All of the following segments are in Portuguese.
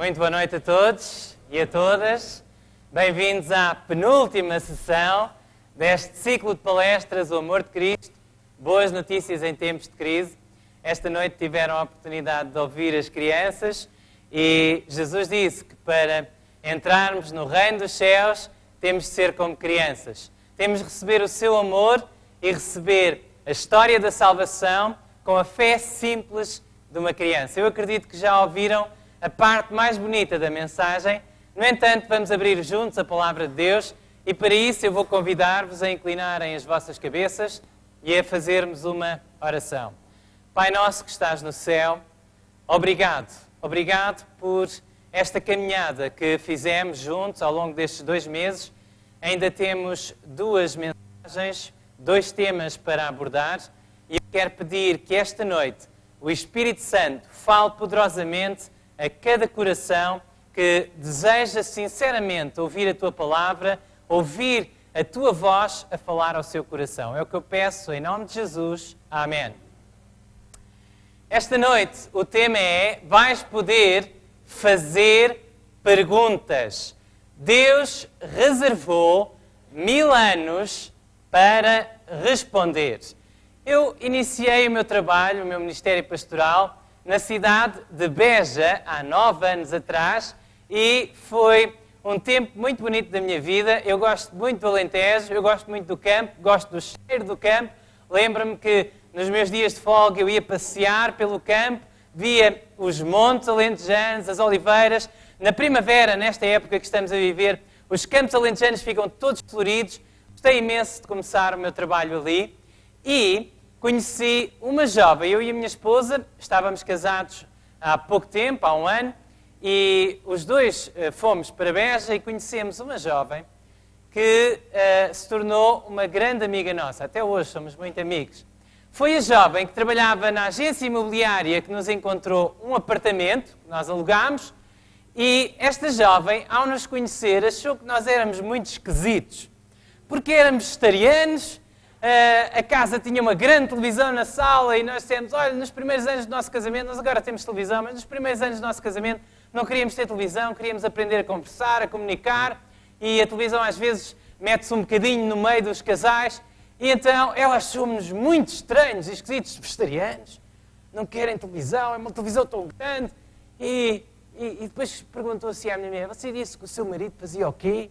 Muito boa noite a todos e a todas. Bem-vindos à penúltima sessão deste ciclo de palestras O Amor de Cristo, Boas Notícias em Tempos de Crise. Esta noite tiveram a oportunidade de ouvir as crianças e Jesus disse que para entrarmos no reino dos céus temos de ser como crianças. Temos de receber o seu amor e receber a história da salvação com a fé simples de uma criança. Eu acredito que já ouviram a parte mais bonita da mensagem. No entanto, vamos abrir juntos a Palavra de Deus e para isso eu vou convidar-vos a inclinarem as vossas cabeças e a fazermos uma oração. Pai nosso que estás no céu, obrigado. Obrigado por esta caminhada que fizemos juntos ao longo destes 2 meses. Ainda temos 2 mensagens, 2 temas para abordar e eu quero pedir que esta noite o Espírito Santo fale poderosamente a cada coração que deseja sinceramente ouvir a Tua Palavra, ouvir a Tua voz a falar ao seu coração. É o que eu peço em nome de Jesus. Amém. Esta noite o tema é: vais poder fazer perguntas. Deus reservou 1000 anos para responder. Eu iniciei o meu trabalho, o meu ministério pastoral, na cidade de Beja, há 9 anos atrás, e foi um tempo muito bonito da minha vida. Eu gosto muito do Alentejo, eu gosto muito do campo, gosto do cheiro do campo. Lembro-me que nos meus dias de folga eu ia passear pelo campo, via os montes alentejanos, as oliveiras. Na primavera, nesta época que estamos a viver, os campos alentejanos ficam todos floridos. Gostei imenso de começar o meu trabalho ali. E conheci uma jovem, eu e a minha esposa, estávamos casados há pouco tempo, há 1 ano, e os dois fomos para Beja e conhecemos uma jovem que se tornou uma grande amiga nossa. Até hoje somos muito amigos. Foi a jovem que trabalhava na agência imobiliária que nos encontrou um apartamento que nós alugámos, e esta jovem, ao nos conhecer, achou que nós éramos muito esquisitos, porque éramos vegetarianos. A casa tinha uma grande televisão na sala e nós dissemos: olha, nos primeiros anos do nosso casamento, nós agora temos televisão, mas nos primeiros anos do nosso casamento não queríamos ter televisão, queríamos aprender a conversar, a comunicar, e a televisão às vezes mete-se um bocadinho no meio dos casais, e então ela achou-nos muito estranhos e esquisitos, vegetarianos, não querem televisão, é uma televisão tão grande, e depois perguntou assim à minha mulher: você disse que o seu marido fazia o quê?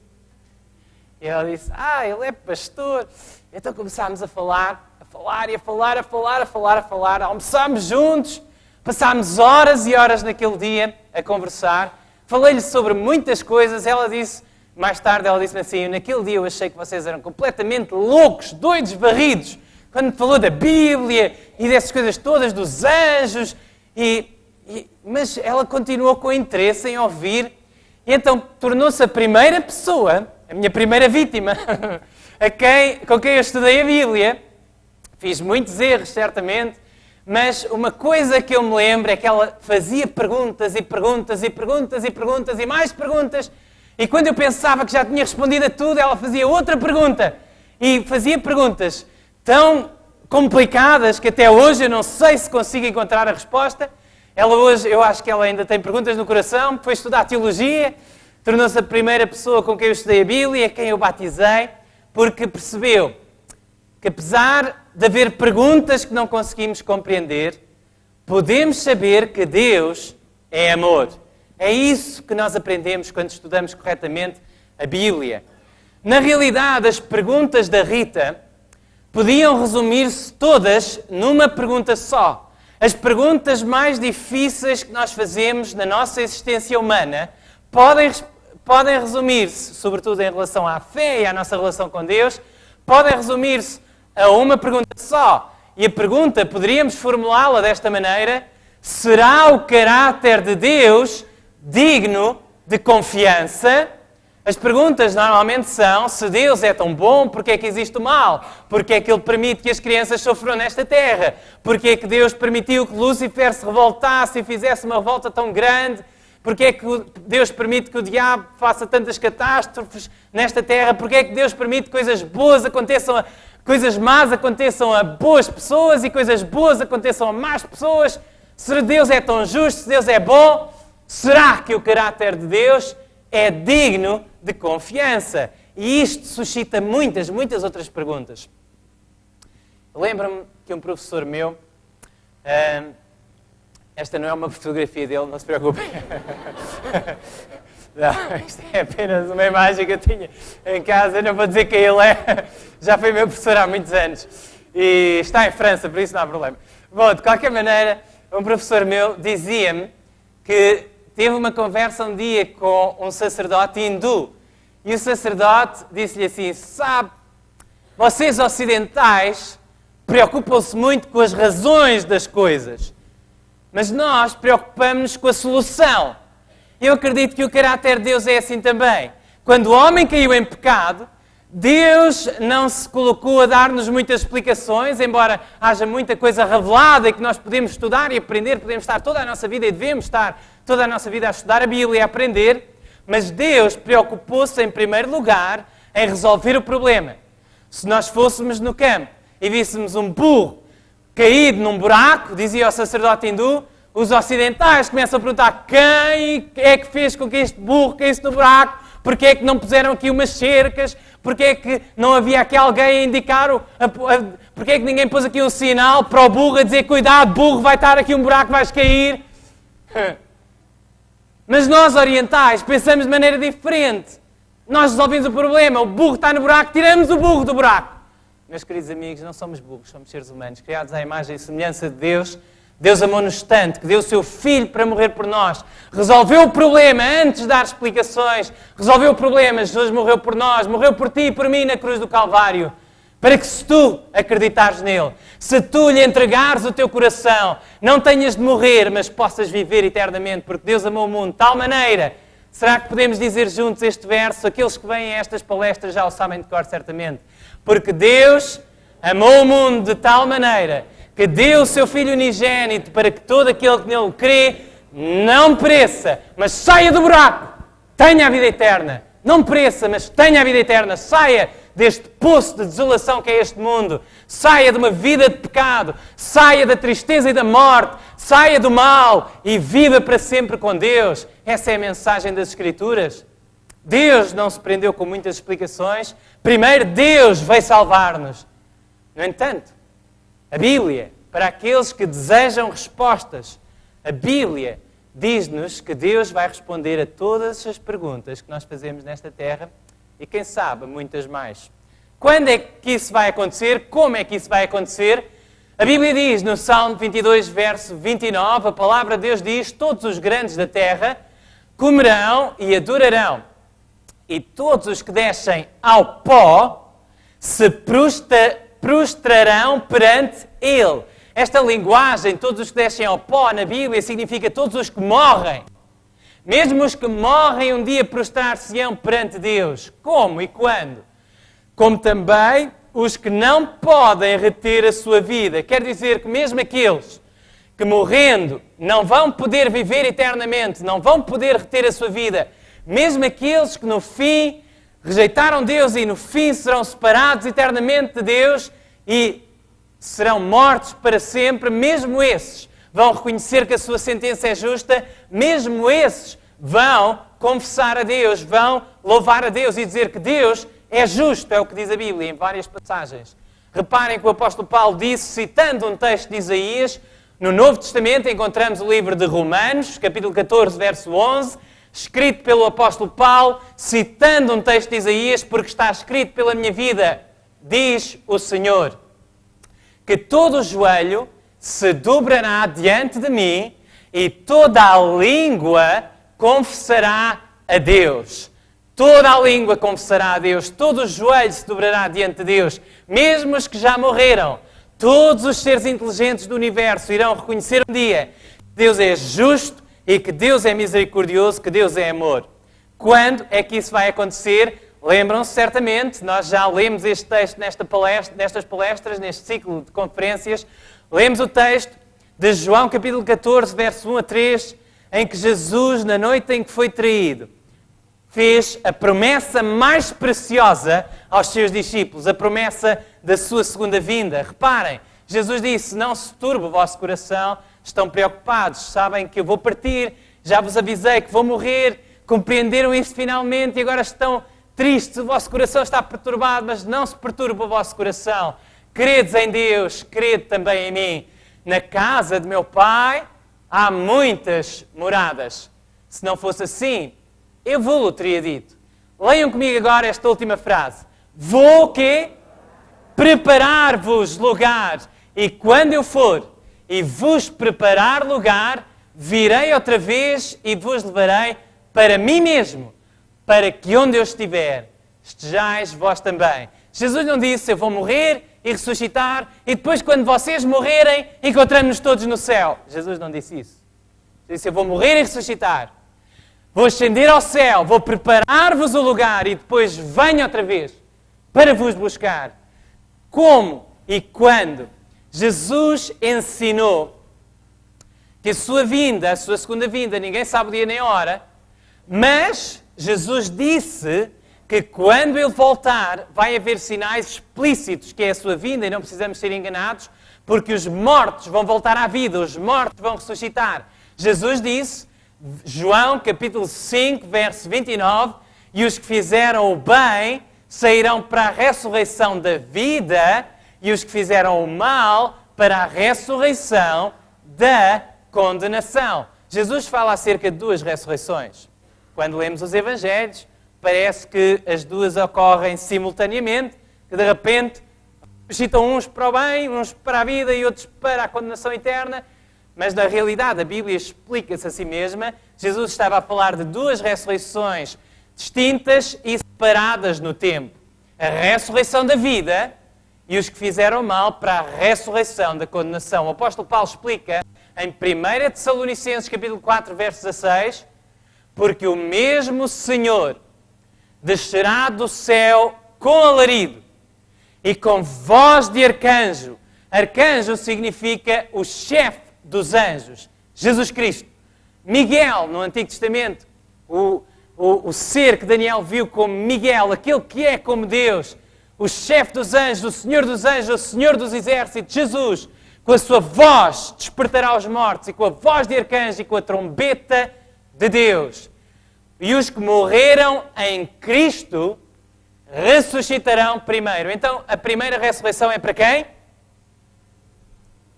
E ela disse: ele é pastor. Então começámos a falar, almoçámos juntos, passámos horas e horas naquele dia a conversar. Falei-lhe sobre muitas coisas. Mais tarde ela disse-me assim: naquele dia eu achei que vocês eram completamente loucos, doidos, varridos, quando me falou da Bíblia e dessas coisas todas, dos anjos. Mas ela continuou com interesse em ouvir, e então tornou-se a primeira pessoa, a minha primeira vítima, com quem eu estudei a Bíblia. Fiz muitos erros, certamente, mas uma coisa que eu me lembro é que ela fazia perguntas e perguntas e perguntas e perguntas e mais perguntas, e quando eu pensava que já tinha respondido a tudo, ela fazia outra pergunta, e fazia perguntas tão complicadas que até hoje eu não sei se consigo encontrar a resposta. Ela hoje, eu acho que ela ainda tem perguntas no coração, foi estudar teologia, tornou-se a primeira pessoa com quem eu estudei a Bíblia, quem eu batizei, porque percebeu que apesar de haver perguntas que não conseguimos compreender, podemos saber que Deus é amor. É isso que nós aprendemos quando estudamos corretamente a Bíblia. Na realidade, as perguntas da Rita podiam resumir-se todas numa pergunta só. As perguntas mais difíceis que nós fazemos na nossa existência humana podem resumir-se, sobretudo em relação à fé e à nossa relação com Deus, podem resumir-se a uma pergunta só. E a pergunta, poderíamos formulá-la desta maneira: será o caráter de Deus digno de confiança? As perguntas normalmente são: se Deus é tão bom, porque é que existe o mal? Porque é que Ele permite que as crianças sofram nesta terra? Porque é que Deus permitiu que Lúcifer se revoltasse e fizesse uma revolta tão grande? Porque é que Deus permite que o diabo faça tantas catástrofes nesta terra? Porque é que Deus permite que coisas más aconteçam a boas pessoas e coisas boas aconteçam a más pessoas? Se Deus é tão justo, se Deus é bom, Será que o caráter de Deus é digno de confiança? E isto suscita muitas outras perguntas. Lembro-me que um professor meu, esta não é uma fotografia dele, não se preocupem. Não, isto é apenas uma imagem que eu tinha em casa, eu não vou dizer quem ele é, já foi meu professor há muitos anos e está em França, por isso não há problema. Bom, de qualquer maneira, um professor meu dizia-me que teve uma conversa um dia com um sacerdote hindu e o sacerdote disse-lhe assim: sabe, vocês ocidentais preocupam-se muito com as razões das coisas, mas nós preocupamos-nos com a solução. Eu acredito que o caráter de Deus é assim também. Quando o homem caiu em pecado, Deus não se colocou a dar-nos muitas explicações, embora haja muita coisa revelada e que nós podemos estudar e aprender, podemos estar toda a nossa vida e devemos estar toda a nossa vida a estudar a Bíblia e a aprender, mas Deus preocupou-se em primeiro lugar em resolver o problema. Se nós fôssemos no campo e víssemos um burro caído num buraco, dizia o sacerdote hindu, os ocidentais começam a perguntar: quem é que fez com que este burro caísse no buraco? Porquê é que não puseram aqui umas cercas? Porquê é que não havia aqui alguém a indicar? Porquê é que ninguém pôs aqui um sinal para o burro a dizer: cuidado, burro, vai estar aqui um buraco, vais cair? Mas nós, orientais, pensamos de maneira diferente. Nós resolvemos o problema, o burro está no buraco, tiramos o burro do buraco. Meus queridos amigos, não somos burros, somos seres humanos, criados à imagem e semelhança de Deus. Deus amou-nos tanto que deu o seu Filho para morrer por nós. Resolveu o problema antes de dar explicações. Resolveu o problema. Jesus morreu por nós. Morreu por ti e por mim na cruz do Calvário. Para que se tu acreditares nele, se tu lhe entregares o teu coração, não tenhas de morrer, mas possas viver eternamente. Porque Deus amou o mundo de tal maneira. Será que podemos dizer juntos este verso? Aqueles que vêm a estas palestras já o sabem de cor, certamente. Porque Deus amou o mundo de tal maneira que deu o seu Filho unigênito para que todo aquele que nele crê não pereça, mas saia do buraco, tenha a vida eterna. Não pereça, mas tenha a vida eterna. Saia deste poço de desolação que é este mundo. Saia de uma vida de pecado. Saia da tristeza e da morte. Saia do mal e viva para sempre com Deus. Essa é a mensagem das Escrituras. Deus não se prendeu com muitas explicações. Primeiro, Deus veio salvar-nos. No entanto, a Bíblia, para aqueles que desejam respostas, a Bíblia diz-nos que Deus vai responder a todas as perguntas que nós fazemos nesta terra e, quem sabe, muitas mais. Quando é que isso vai acontecer? Como é que isso vai acontecer? A Bíblia diz no Salmo 22, verso 29, a palavra de Deus diz: todos os grandes da terra comerão e adorarão, e todos os que descem ao pó se prostrarão perante Ele. Esta linguagem, todos os que descem ao pó, na Bíblia, significa todos os que morrem. Mesmo os que morrem um dia prostrar-se-ão perante Deus. Como e quando? Como também os que não podem reter a sua vida. Quer dizer que mesmo aqueles que morrendo não vão poder viver eternamente, não vão poder reter a sua vida, mesmo aqueles que no fim rejeitaram Deus e no fim serão separados eternamente de Deus e serão mortos para sempre, mesmo esses vão reconhecer que a sua sentença é justa, mesmo esses vão confessar a Deus, vão louvar a Deus e dizer que Deus é justo, é o que diz a Bíblia em várias passagens. Reparem que o apóstolo Paulo disse, citando um texto de Isaías, no Novo Testamento encontramos o livro de Romanos, capítulo 14, verso 11, escrito pelo apóstolo Paulo, citando um texto de Isaías, porque está escrito pela minha vida, diz o Senhor, que todo o joelho se dobrará diante de mim e toda a língua confessará a Deus. Toda a língua confessará a Deus, todo o joelho se dobrará diante de Deus, mesmo os que já morreram. Todos os seres inteligentes do universo irão reconhecer um dia que Deus é justo e que Deus é misericordioso, que Deus é amor. Quando é que isso vai acontecer? Lembram-se certamente, nós já lemos este texto nestas palestras, neste ciclo de conferências. Lemos o texto de João capítulo 14, verso 1 a 3, em que Jesus, na noite em que foi traído, fez a promessa mais preciosa aos seus discípulos, a promessa da sua segunda vinda. Reparem, Jesus disse, não se turbe o vosso coração, estão preocupados, sabem que eu vou partir já vos avisei que vou morrer, compreenderam isso finalmente e agora estão tristes, o vosso coração está perturbado, mas não se perturbe o vosso coração. Credes em Deus, crede também em mim. Na casa de meu Pai há muitas moradas. Se não fosse assim, eu vou-lo teria dito. Leiam comigo agora esta última frase. Vou o quê? Preparar-vos lugar. E quando eu for e vos preparar lugar, virei outra vez e vos levarei para mim mesmo, para que onde eu estiver, estejais vós também. Jesus não disse, eu vou morrer e ressuscitar, e depois quando vocês morrerem, encontramos-nos todos no céu. Jesus não disse isso. Ele disse, eu vou morrer e ressuscitar. Vou ascender ao céu, vou preparar-vos o lugar e depois venho outra vez para vos buscar. Como e quando Jesus ensinou que a sua vinda, a sua segunda vinda, ninguém sabe o dia nem a hora, mas Jesus disse que quando Ele voltar vai haver sinais explícitos que é a sua vinda e não precisamos ser enganados, porque os mortos vão voltar à vida, os mortos vão ressuscitar. Jesus disse, João capítulo 5, verso 29, e os que fizeram o bem sairão para a ressurreição da vida e os que fizeram o mal para a ressurreição da condenação. Jesus fala acerca de duas ressurreições. Quando lemos os Evangelhos, parece que as duas ocorrem simultaneamente, que de repente ressuscitam uns para o bem, uns para a vida e outros para a condenação eterna, mas na realidade a Bíblia explica-se a si mesma. Jesus estava a falar de duas ressurreições distintas e separadas no tempo. A ressurreição da vida e os que fizeram mal para a ressurreição da condenação. O apóstolo Paulo explica em 1 Tessalonicenses capítulo 4, verso 16, porque o mesmo Senhor descerá do céu com alarido e com voz de arcanjo. Arcanjo significa o chefe dos anjos, Jesus Cristo. Miguel, no Antigo Testamento, o ser que Daniel viu como Miguel, aquele que é como Deus, o chefe dos anjos, o Senhor dos anjos, o Senhor dos exércitos, Jesus, com a sua voz despertará os mortos e com a voz de arcanjo e com a trombeta de Deus. E os que morreram em Cristo ressuscitarão primeiro. Então, a primeira ressurreição é para quem?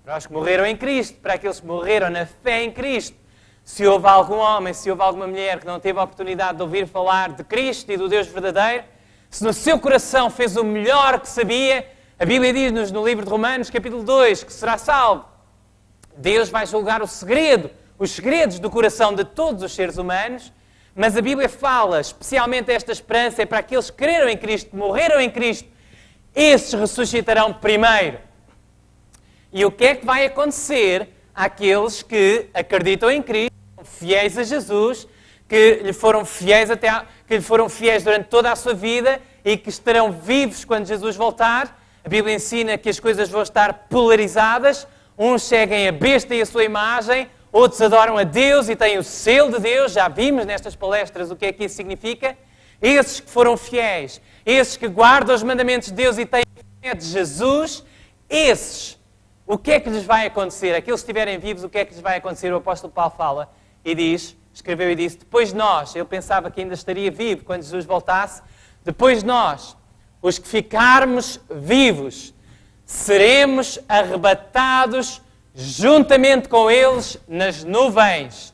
Para os que morreram em Cristo, para aqueles que morreram na fé em Cristo. Se houve algum homem, se houve alguma mulher que não teve a oportunidade de ouvir falar de Cristo e do Deus verdadeiro, se no seu coração fez o melhor que sabia, a Bíblia diz-nos no livro de Romanos, capítulo 2, que será salvo. Deus vai julgar o segredo, os segredos do coração de todos os seres humanos, mas a Bíblia fala, especialmente esta esperança é para aqueles que creram em Cristo, que morreram em Cristo, esses ressuscitarão primeiro. E o que é que vai acontecer àqueles que acreditam em Cristo, fiéis a Jesus, que lhe foram fiéis durante toda a sua vida e que estarão vivos quando Jesus voltar? A Bíblia ensina que as coisas vão estar polarizadas. Uns seguem a besta e a sua imagem, outros adoram a Deus e têm o selo de Deus. Já vimos nestas palestras o que é que isso significa. Esses que foram fiéis, esses que guardam os mandamentos de Deus e têm fé de Jesus, esses, o que é que lhes vai acontecer? Aqueles que estiverem vivos, o que é que lhes vai acontecer? O apóstolo Paulo fala e diz, escreveu e disse, depois nós, ele pensava que ainda estaria vivo quando Jesus voltasse, depois nós, os que ficarmos vivos, seremos arrebatados juntamente com eles nas nuvens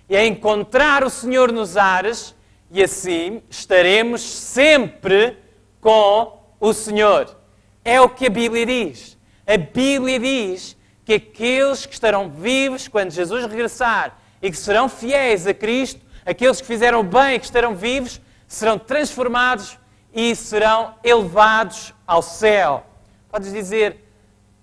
e a encontrar o Senhor nos ares e assim estaremos sempre com o Senhor. É o que a Bíblia diz. A Bíblia diz que aqueles que estarão vivos quando Jesus regressar e que serão fiéis a Cristo, aqueles que fizeram bem e que estarão vivos, serão transformados e serão elevados ao céu. Podes dizer,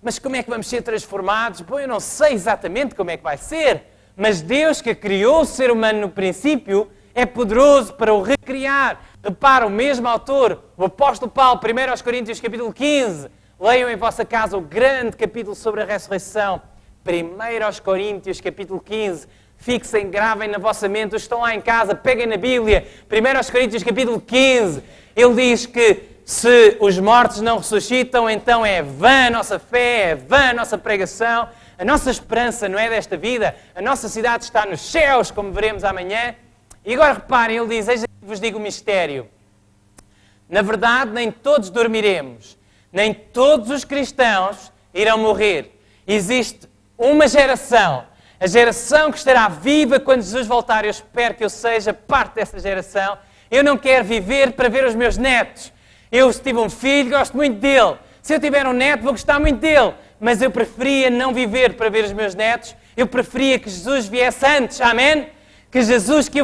mas como é que vamos ser transformados? Bom, eu não sei exatamente como é que vai ser, mas Deus que criou o ser humano no princípio é poderoso para o recriar. Repara, o mesmo autor, o apóstolo Paulo, 1 Coríntios capítulo 15, leiam em vossa casa o grande capítulo sobre a ressurreição. 1 Coríntios capítulo 15, fixem, gravem na vossa mente, os que estão lá em casa, peguem na Bíblia. 1 Coríntios capítulo 15, ele diz que se os mortos não ressuscitam, então é vã a nossa fé, é vã a nossa pregação. A nossa esperança não é desta vida. A nossa cidade está nos céus, como veremos amanhã. E agora reparem, ele diz, eis que vos digo o mistério. Na verdade, nem todos dormiremos. Nem todos os cristãos irão morrer. Existe uma geração. A geração que estará viva quando Jesus voltar. Eu espero que eu seja parte dessa geração. Eu não quero viver para ver os meus netos. Eu, se tive um filho, gosto muito dele. Se eu tiver um neto, vou gostar muito dele. Mas eu preferia não viver para ver os meus netos. Eu preferia que Jesus viesse antes. Amém? Que Jesus, que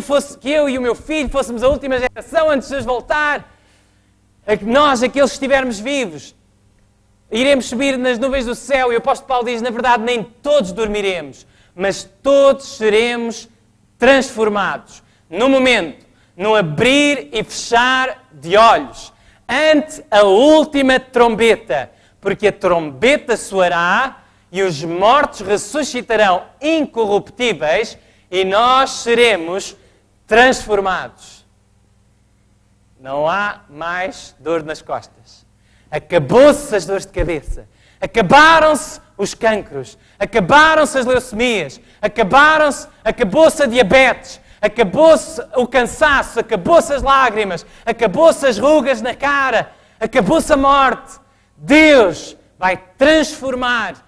eu e o meu filho fôssemos a última geração antes de Jesus voltar. Nós, aqueles que estivermos vivos, iremos subir nas nuvens do céu. E o apóstolo Paulo diz, na verdade, nem todos dormiremos. Mas todos seremos transformados. No momento, no abrir e fechar de olhos, ante a última trombeta, porque a trombeta soará e os mortos ressuscitarão incorruptíveis e nós seremos transformados. Não há mais dor nas costas. Acabou-se as dores de cabeça. Acabaram-se os cancros. Acabaram-se as leucemias. Acabou-se a diabetes. Acabou-se o cansaço, acabou-se as lágrimas, acabou-se as rugas na cara, acabou-se a morte. Deus vai transformar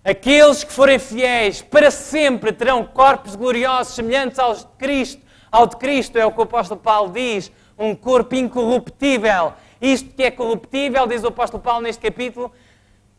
aqueles que forem fiéis para sempre, terão corpos gloriosos semelhantes aos de Cristo. Ao de Cristo é o que o apóstolo Paulo diz, um corpo incorruptível. Isto que é corruptível, diz o apóstolo Paulo neste capítulo,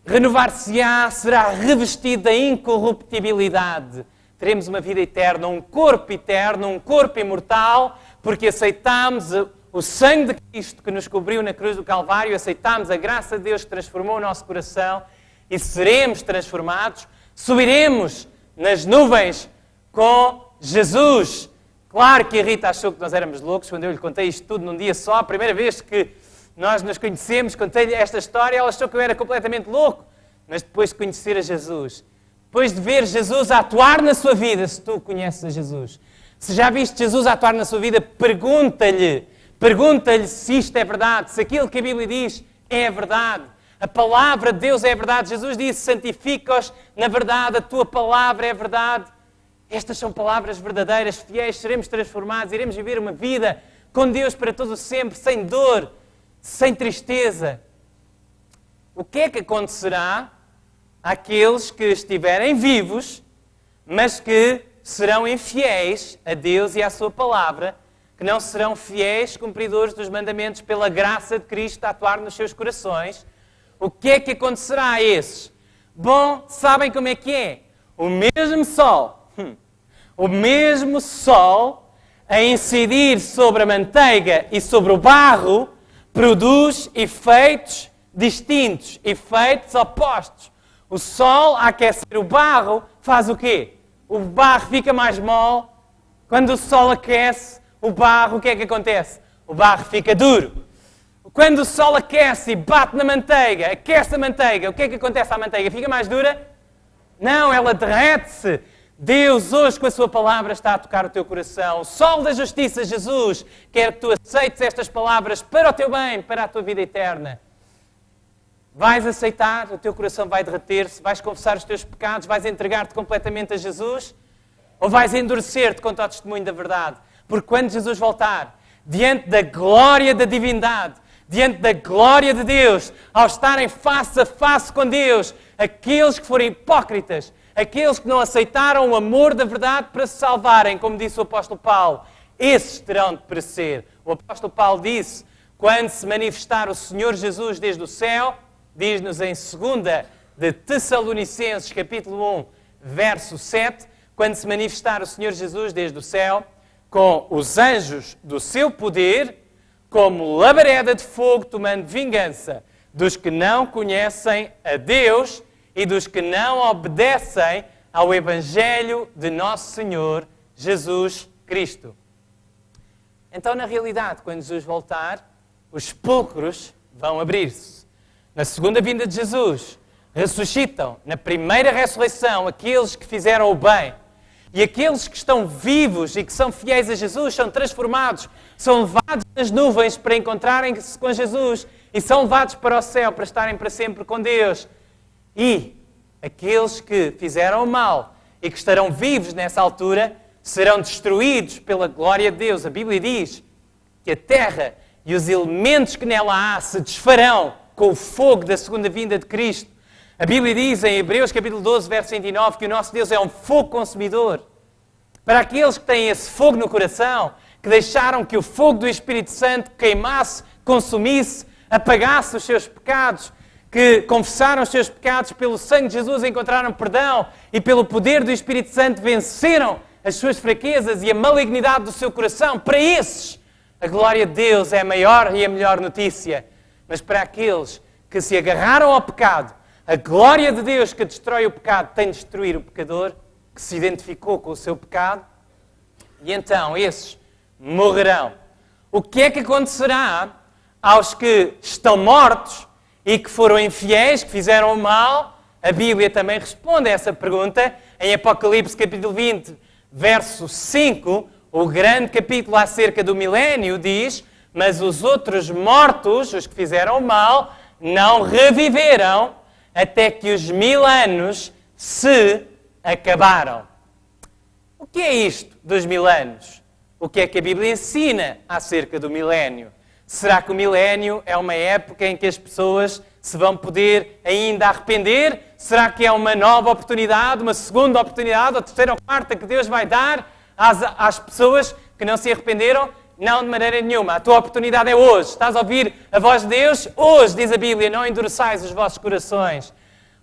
renovar-se-á, será revestido da incorruptibilidade. Teremos uma vida eterna, um corpo eterno, um corpo imortal, porque aceitamos o sangue de Cristo que nos cobriu na cruz do Calvário, aceitamos a graça de Deus que transformou o nosso coração e seremos transformados, subiremos nas nuvens com Jesus. Claro que a Rita achou que nós éramos loucos quando eu lhe contei isto tudo num dia só. A primeira vez que nós nos conhecemos, contei-lhe esta história, ela achou que eu era completamente louco. Mas depois de conhecer a Jesus, depois de ver Jesus a atuar na sua vida, se tu conheces a Jesus, se já viste Jesus a atuar na sua vida, pergunta-lhe se isto é verdade, se aquilo que a Bíblia diz é verdade. A palavra de Deus é verdade. Jesus disse, santifica-os na verdade, a tua palavra é verdade. Estas são palavras verdadeiras, fiéis, seremos transformados, iremos viver uma vida com Deus para todo sempre, sem dor, sem tristeza. O que é que acontecerá àqueles que estiverem vivos, mas que serão infiéis a Deus e à sua palavra, que não serão fiéis cumpridores dos mandamentos pela graça de Cristo a atuar nos seus corações? O que é que acontecerá a esses? Bom, sabem como é que é? O mesmo sol a incidir sobre a manteiga e sobre o barro produz efeitos distintos, efeitos opostos. O sol a aquecer o barro faz o quê? O barro fica mais mole. Quando o sol aquece o barro, o que é que acontece? O barro fica duro. Quando o sol aquece e bate na manteiga, aquece a manteiga, o que é que acontece à manteiga? Fica mais dura? Não, ela derrete-se. Deus hoje com a sua palavra está a tocar o teu coração. O sol da justiça, Jesus, quer que tu aceites estas palavras para o teu bem, para a tua vida eterna. Vais aceitar, o teu coração vai derreter-se, vais confessar os teus pecados, vais entregar-te completamente a Jesus? Ou vais endurecer-te contra o testemunho da verdade? Porque quando Jesus voltar, diante da glória da divindade, diante da glória de Deus, ao estarem face a face com Deus, aqueles que forem hipócritas, aqueles que não aceitaram o amor da verdade para se salvarem, como disse o apóstolo Paulo, esses terão de perecer. O apóstolo Paulo disse, quando se manifestar o Senhor Jesus desde o céu, diz-nos em 2 de Tessalonicenses, capítulo 1, verso 7, quando se manifestar o Senhor Jesus desde o céu, com os anjos do seu poder, como labareda de fogo, tomando vingança dos que não conhecem a Deus e dos que não obedecem ao Evangelho de nosso Senhor Jesus Cristo. Então, na realidade, quando Jesus voltar, os sepulcros vão abrir-se. Na segunda vinda de Jesus, ressuscitam, na primeira ressurreição, aqueles que fizeram o bem. E aqueles que estão vivos e que são fiéis a Jesus são transformados, são levados nas nuvens para encontrarem-se com Jesus e são levados para o céu para estarem para sempre com Deus. E aqueles que fizeram o mal e que estarão vivos nessa altura, serão destruídos pela glória de Deus. A Bíblia diz que a terra e os elementos que nela há se desfarão com o fogo da segunda vinda de Cristo. A Bíblia diz em Hebreus capítulo 12, verso 29, que o nosso Deus é um fogo consumidor. Para aqueles que têm esse fogo no coração, que deixaram que o fogo do Espírito Santo queimasse, consumisse, apagasse os seus pecados, que confessaram os seus pecados pelo sangue de Jesus, encontraram perdão e pelo poder do Espírito Santo venceram as suas fraquezas e a malignidade do seu coração. Para esses, a glória de Deus é a maior e a melhor notícia. Mas para aqueles que se agarraram ao pecado, a glória de Deus que destrói o pecado tem de destruir o pecador, que se identificou com o seu pecado, e então esses morrerão. O que é que acontecerá aos que estão mortos e que foram infiéis, que fizeram o mal? A Bíblia também responde a essa pergunta. Em Apocalipse capítulo 20, verso 5, o grande capítulo acerca do milénio diz: mas os outros mortos, os que fizeram o mal, não reviveram até que os 1000 anos se acabaram. O que é isto dos 1000 anos? O que é que a Bíblia ensina acerca do milénio? Será que o milénio é uma época em que as pessoas se vão poder ainda arrepender? Será que é uma nova oportunidade, uma segunda oportunidade, ou terceira ou quarta que Deus vai dar às pessoas que não se arrependeram? Não, de maneira nenhuma. A tua oportunidade é hoje. Estás a ouvir a voz de Deus? Hoje, diz a Bíblia, não endureçais os vossos corações.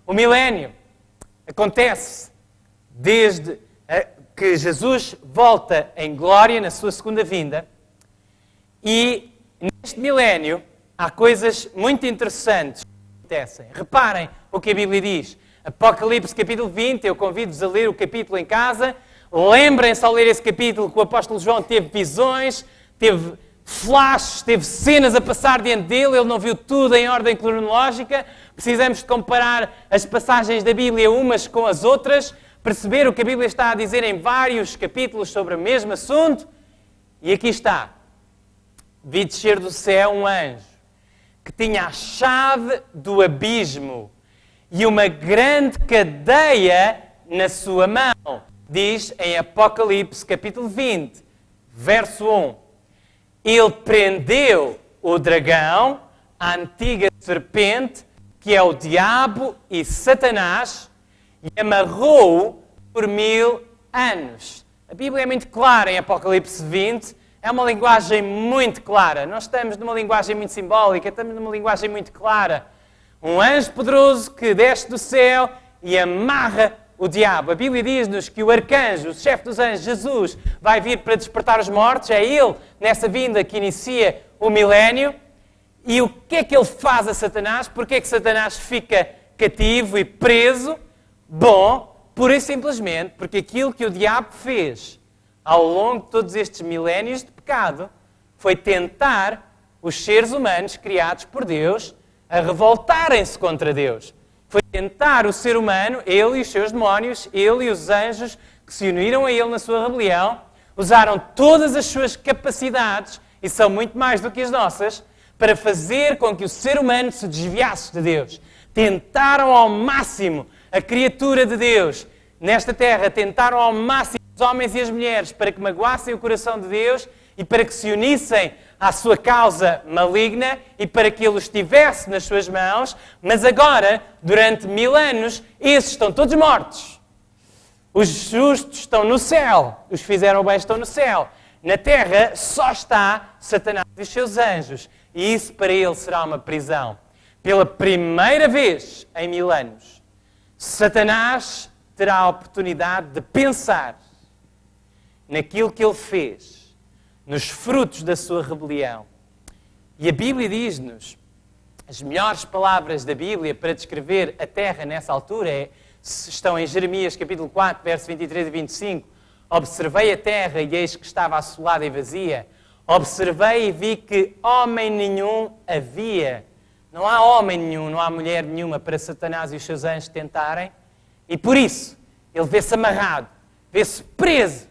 O milénio acontece desde que Jesus volta em glória na sua segunda vinda. E neste milénio há coisas muito interessantes que acontecem. Reparem o que a Bíblia diz. Apocalipse capítulo 20, eu convido-vos a ler o capítulo em casa. Lembrem-se ao ler esse capítulo que o apóstolo João teve visões, teve flashes, teve cenas a passar diante dele, ele não viu tudo em ordem cronológica. Precisamos de comparar as passagens da Bíblia umas com as outras, perceber o que a Bíblia está a dizer em vários capítulos sobre o mesmo assunto. E aqui está. Vi descer do céu um anjo que tinha a chave do abismo e uma grande cadeia na sua mão. Diz em Apocalipse capítulo 20, verso 1. Ele prendeu o dragão, a antiga serpente, que é o diabo e Satanás, e amarrou-o por 1000 anos. A Bíblia é muito clara em Apocalipse 20, é uma linguagem muito clara. Não estamos numa linguagem muito simbólica, estamos numa linguagem muito clara. Um anjo poderoso que desce do céu e amarra o diabo. A Bíblia diz-nos que o arcanjo, o chefe dos anjos, Jesus, vai vir para despertar os mortos. É ele, nessa vinda, que inicia o milénio. E o que é que ele faz a Satanás? Porquê é que Satanás fica cativo e preso? Bom, pura e simplesmente porque aquilo que o diabo fez ao longo de todos estes milénios de pecado foi tentar os seres humanos criados por Deus a revoltarem-se contra Deus. Foi tentar o ser humano, ele e os seus demónios, ele e os anjos que se uniram a ele na sua rebelião, usaram todas as suas capacidades, e são muito mais do que as nossas, para fazer com que o ser humano se desviasse de Deus. Tentaram ao máximo a criatura de Deus nesta terra, tentaram ao máximo os homens e as mulheres para que magoassem o coração de Deus e para que se unissem à sua causa maligna e para que ele os tivesse nas suas mãos, mas agora, durante 1000 anos, esses estão todos mortos. Os justos estão no céu, os que fizeram o bem estão no céu. Na terra só está Satanás e os seus anjos, e isso para ele será uma prisão. Pela primeira vez em 1000 anos, Satanás terá a oportunidade de pensar naquilo que ele fez, nos frutos da sua rebelião. E a Bíblia diz-nos, as melhores palavras da Bíblia para descrever a terra nessa altura estão em Jeremias capítulo 4, verso 23 e 25. Observei a terra e eis que estava assolada e vazia. Observei e vi que homem nenhum havia. Não há homem nenhum, não há mulher nenhuma para Satanás e os seus anjos tentarem. E por isso, ele vê-se amarrado, vê-se preso.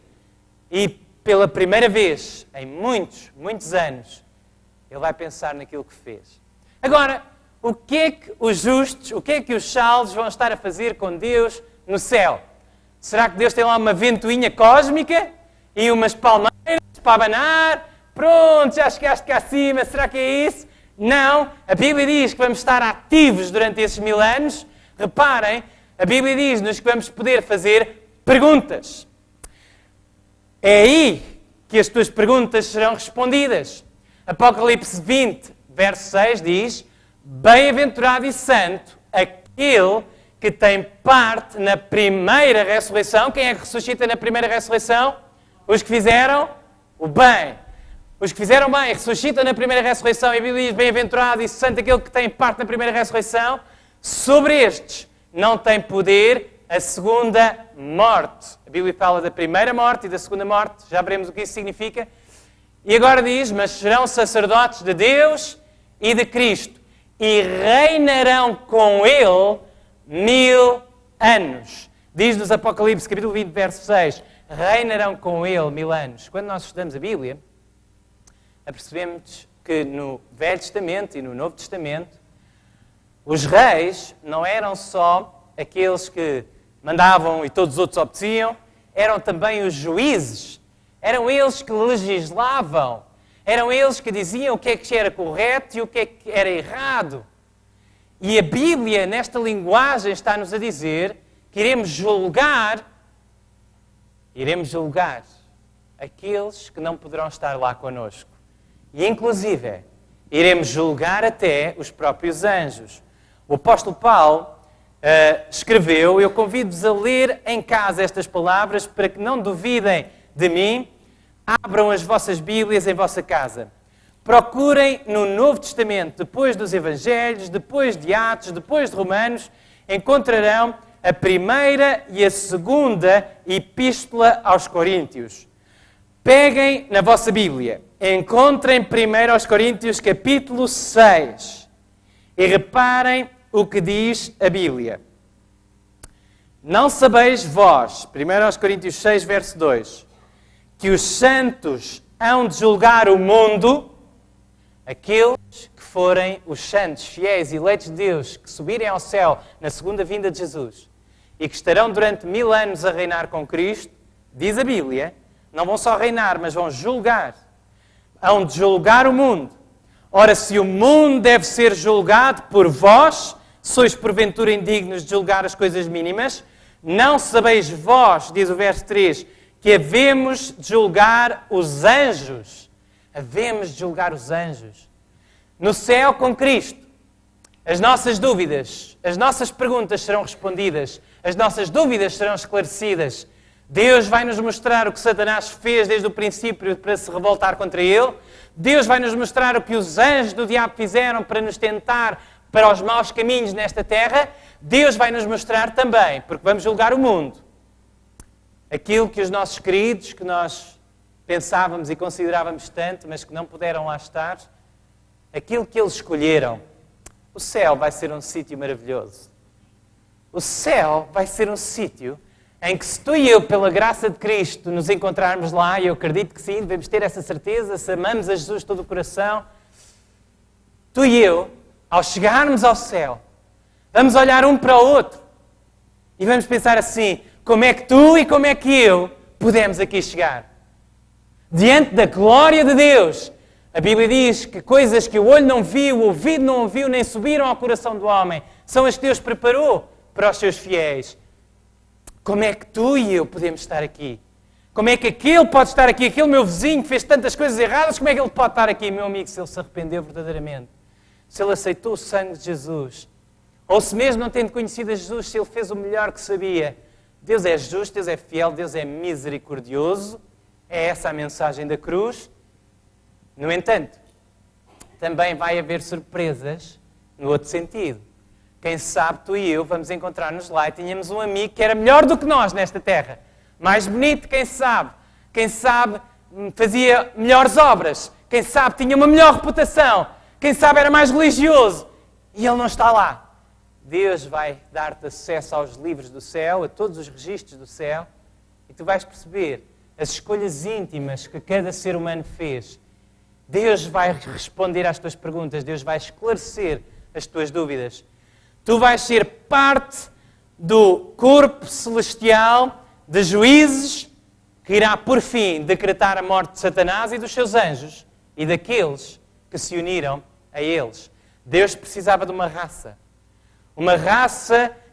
E pela primeira vez, em muitos, muitos anos, ele vai pensar naquilo que fez. Agora, o que é que os justos, o que é que os salvos vão estar a fazer com Deus no céu? Será que Deus tem lá uma ventoinha cósmica e umas palmeiras para abanar? Pronto, já chegaste cá acima, será que é isso? Não, a Bíblia diz que vamos estar ativos durante esses 1000 anos. Reparem, a Bíblia diz-nos que vamos poder fazer perguntas. É aí que as tuas perguntas serão respondidas. Apocalipse 20, verso 6 diz: bem-aventurado e santo aquele que tem parte na primeira ressurreição. Quem é que ressuscita na primeira ressurreição? Os que fizeram o bem. Os que fizeram bem ressuscitam na primeira ressurreição. E a Bíblia diz: bem-aventurado e santo aquele que tem parte na primeira ressurreição. Sobre estes não tem poder a segunda morte. A Bíblia fala da primeira morte e da segunda morte. Já veremos o que isso significa. E agora diz: mas serão sacerdotes de Deus e de Cristo e reinarão com Ele 1000 anos. Diz-nos Apocalipse, capítulo 20, verso 6. Reinarão com Ele 1000 anos. Quando nós estudamos a Bíblia, apercebemos que no Velho Testamento e no Novo Testamento, os reis não eram só aqueles que mandavam e todos os outros obedeciam, eram também os juízes. Eram eles que legislavam. Eram eles que diziam o que é que era correto e o que é que era errado. E a Bíblia, nesta linguagem, está-nos a dizer que iremos julgar aqueles que não poderão estar lá connosco. E, inclusive, iremos julgar até os próprios anjos. O apóstolo Paulo escreveu, eu convido-vos a ler em casa estas palavras para que não duvidem de mim. Abram as vossas Bíblias em vossa casa. Procurem no Novo Testamento, depois dos Evangelhos, depois de Atos, depois de Romanos, encontrarão a primeira e a segunda epístola aos Coríntios. Peguem na vossa Bíblia, encontrem primeiro aos Coríntios capítulo 6 e reparem o que diz a Bíblia. Não sabeis vós, primeiro aos Coríntios 6, verso 2, que os santos hão de julgar o mundo, aqueles que forem os santos, fiéis e eleitos de Deus, que subirem ao céu na segunda vinda de Jesus e que estarão durante 1000 anos a reinar com Cristo, diz a Bíblia, não vão só reinar, mas vão julgar. Hão de julgar o mundo. Ora, se o mundo deve ser julgado por vós, sois porventura indignos de julgar as coisas mínimas, não sabeis vós, diz o verso 3, que havemos de julgar os anjos. Havemos de julgar os anjos. No céu com Cristo, as nossas dúvidas, as nossas perguntas serão respondidas, as nossas dúvidas serão esclarecidas. Deus vai nos mostrar o que Satanás fez desde o princípio para se revoltar contra ele. Deus vai nos mostrar o que os anjos do diabo fizeram para nos tentar para os maus caminhos nesta terra. Deus vai nos mostrar também, porque vamos julgar o mundo, aquilo que os nossos queridos, que nós pensávamos e considerávamos tanto, mas que não puderam lá estar, aquilo que eles escolheram. O céu vai ser um sítio maravilhoso. O céu vai ser um sítio em que, se tu e eu, pela graça de Cristo, nos encontrarmos lá, e eu acredito que sim, devemos ter essa certeza, se amamos a Jesus de todo o coração, tu e eu, ao chegarmos ao céu, vamos olhar um para o outro e vamos pensar assim: como é que tu e como é que eu podemos aqui chegar? Diante da glória de Deus, a Bíblia diz que coisas que o olho não viu, o ouvido não ouviu, nem subiram ao coração do homem, são as que Deus preparou para os seus fiéis. Como é que tu e eu podemos estar aqui? Como é que aquele pode estar aqui? Aquele meu vizinho que fez tantas coisas erradas, como é que ele pode estar aqui? Meu amigo, se ele se arrependeu verdadeiramente, se ele aceitou o sangue de Jesus, ou se mesmo não tendo conhecido a Jesus, se ele fez o melhor que sabia. Deus é justo, Deus é fiel, Deus é misericordioso. É essa a mensagem da cruz. No entanto, também vai haver surpresas no outro sentido. Quem sabe tu e eu vamos encontrar-nos lá e tínhamos um amigo que era melhor do que nós nesta terra. Mais bonito, quem sabe fazia melhores obras, quem sabe tinha uma melhor reputação, quem sabe era mais religioso. E ele não está lá. Deus vai dar-te acesso aos livros do céu, a todos os registros do céu, e tu vais perceber as escolhas íntimas que cada ser humano fez. Deus vai responder às tuas perguntas, Deus vai esclarecer as tuas dúvidas. Tu vais ser parte do corpo celestial de juízes que irá, por fim, decretar a morte de Satanás e dos seus anjos e daqueles que se uniram a eles. Deus precisava de uma raça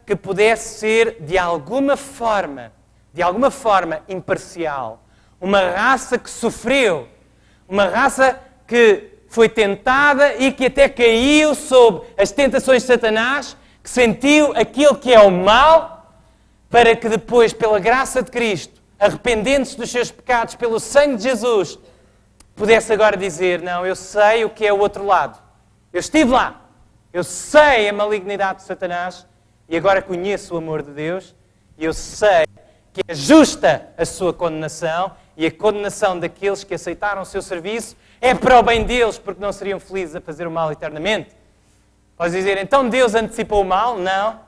que pudesse ser, de alguma forma imparcial. Uma raça que sofreu, uma raça que foi tentada e que até caiu sob as tentações de Satanás, que sentiu aquilo que é o mal, para que depois, pela graça de Cristo, arrependendo-se dos seus pecados pelo sangue de Jesus, pudesse agora dizer, não, eu sei o que é o outro lado. Eu estive lá. Eu sei a malignidade de Satanás e agora conheço o amor de Deus e eu sei que é justa a sua condenação e a condenação daqueles que aceitaram o seu serviço é para o bem deles, porque não seriam felizes a fazer o mal eternamente. Podes dizer, então Deus antecipou o mal? Não.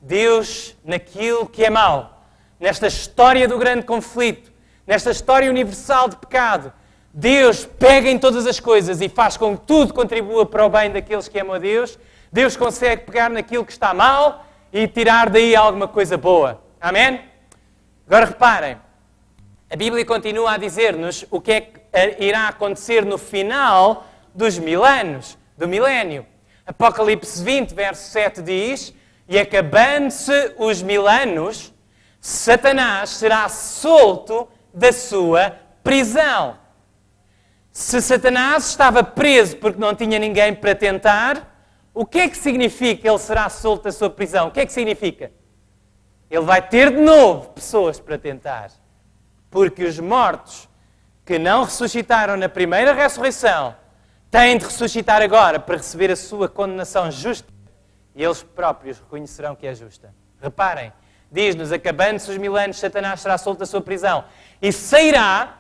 Deus, naquilo que é mau, nesta história do grande conflito, nesta história universal de pecado, Deus pega em todas as coisas e faz com que tudo contribua para o bem daqueles que amam a Deus. Deus consegue pegar naquilo que está mal e tirar daí alguma coisa boa. Amém? Agora reparem, a Bíblia continua a dizer-nos o que é que irá acontecer no final dos 1000 anos, do milénio. Apocalipse 20, verso 7 diz, e acabando-se os 1000 anos, Satanás será solto da sua prisão. Se Satanás estava preso porque não tinha ninguém para tentar, o que é que significa ele será solto da sua prisão? O que é que significa? Ele vai ter de novo pessoas para tentar. Porque os mortos que não ressuscitaram na primeira ressurreição têm de ressuscitar agora para receber a sua condenação justa. E eles próprios reconhecerão que é justa. Reparem, diz-nos, acabando-se os 1000 anos, Satanás será solto da sua prisão. E sairá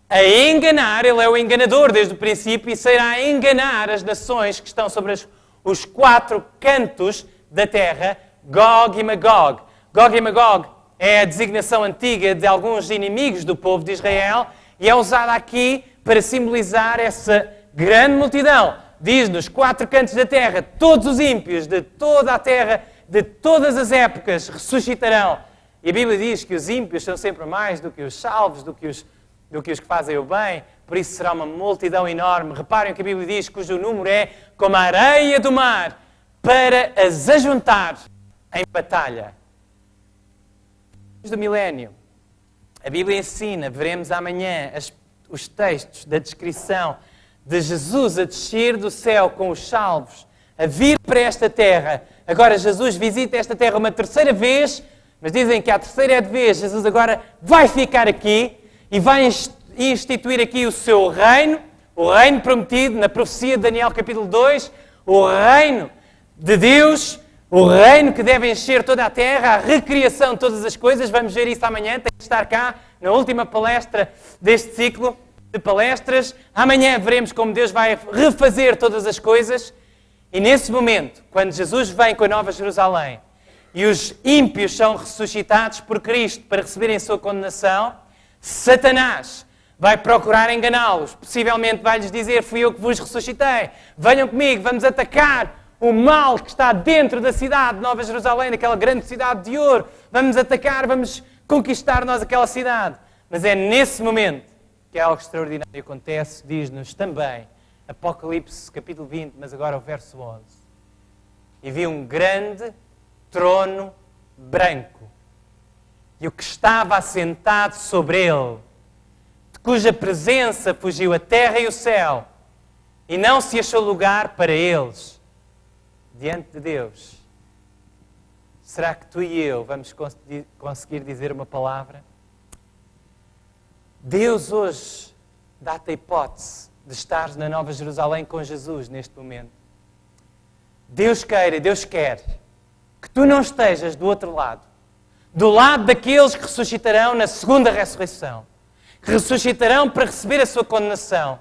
a enganar, ele é o enganador desde o princípio, e sairá a enganar as nações que estão sobre os 4 cantos da terra, Gog e Magog. Gog e Magog é a designação antiga de alguns inimigos do povo de Israel e é usada aqui para simbolizar essa grande multidão. Diz-nos, 4 cantos da terra, todos os ímpios de toda a terra, de todas as épocas, ressuscitarão. E a Bíblia diz que os ímpios são sempre mais do que os salvos, do que os que fazem o bem, por isso será uma multidão enorme. Reparem que a Bíblia diz cujo número é como a areia do mar, para as ajuntar em batalha. Do milénio, a Bíblia ensina, veremos amanhã os textos da descrição de Jesus a descer do céu com os salvos, a vir para esta terra. Agora Jesus visita esta terra uma terceira vez, mas dizem que a terceira vez Jesus agora vai ficar aqui e vai instituir aqui o seu reino, o reino prometido na profecia de Daniel capítulo 2, o reino de Deus, o reino que deve encher toda a terra, a recriação de todas as coisas. Vamos ver isso amanhã, tem que estar cá na última palestra deste ciclo de palestras. Amanhã veremos como Deus vai refazer todas as coisas. E nesse momento, quando Jesus vem com a Nova Jerusalém e os ímpios são ressuscitados por Cristo para receberem a sua condenação, Satanás vai procurar enganá-los. Possivelmente vai-lhes dizer, fui eu que vos ressuscitei. Venham comigo, vamos atacar o mal que está dentro da cidade de Nova Jerusalém, daquela grande cidade de ouro. Vamos atacar, vamos conquistar nós aquela cidade. Mas é nesse momento que algo extraordinário acontece, diz-nos também, Apocalipse capítulo 20, mas agora o verso 11. E vi um grande trono branco, e o que estava assentado sobre ele, de cuja presença fugiu a terra e o céu, e não se achou lugar para eles diante de Deus. Será que tu e eu vamos conseguir dizer uma palavra? Deus hoje dá-te a hipótese de estares na Nova Jerusalém com Jesus neste momento. Deus queira, Deus quer que tu não estejas do outro lado, do lado daqueles que ressuscitarão na segunda ressurreição, que ressuscitarão para receber a sua condenação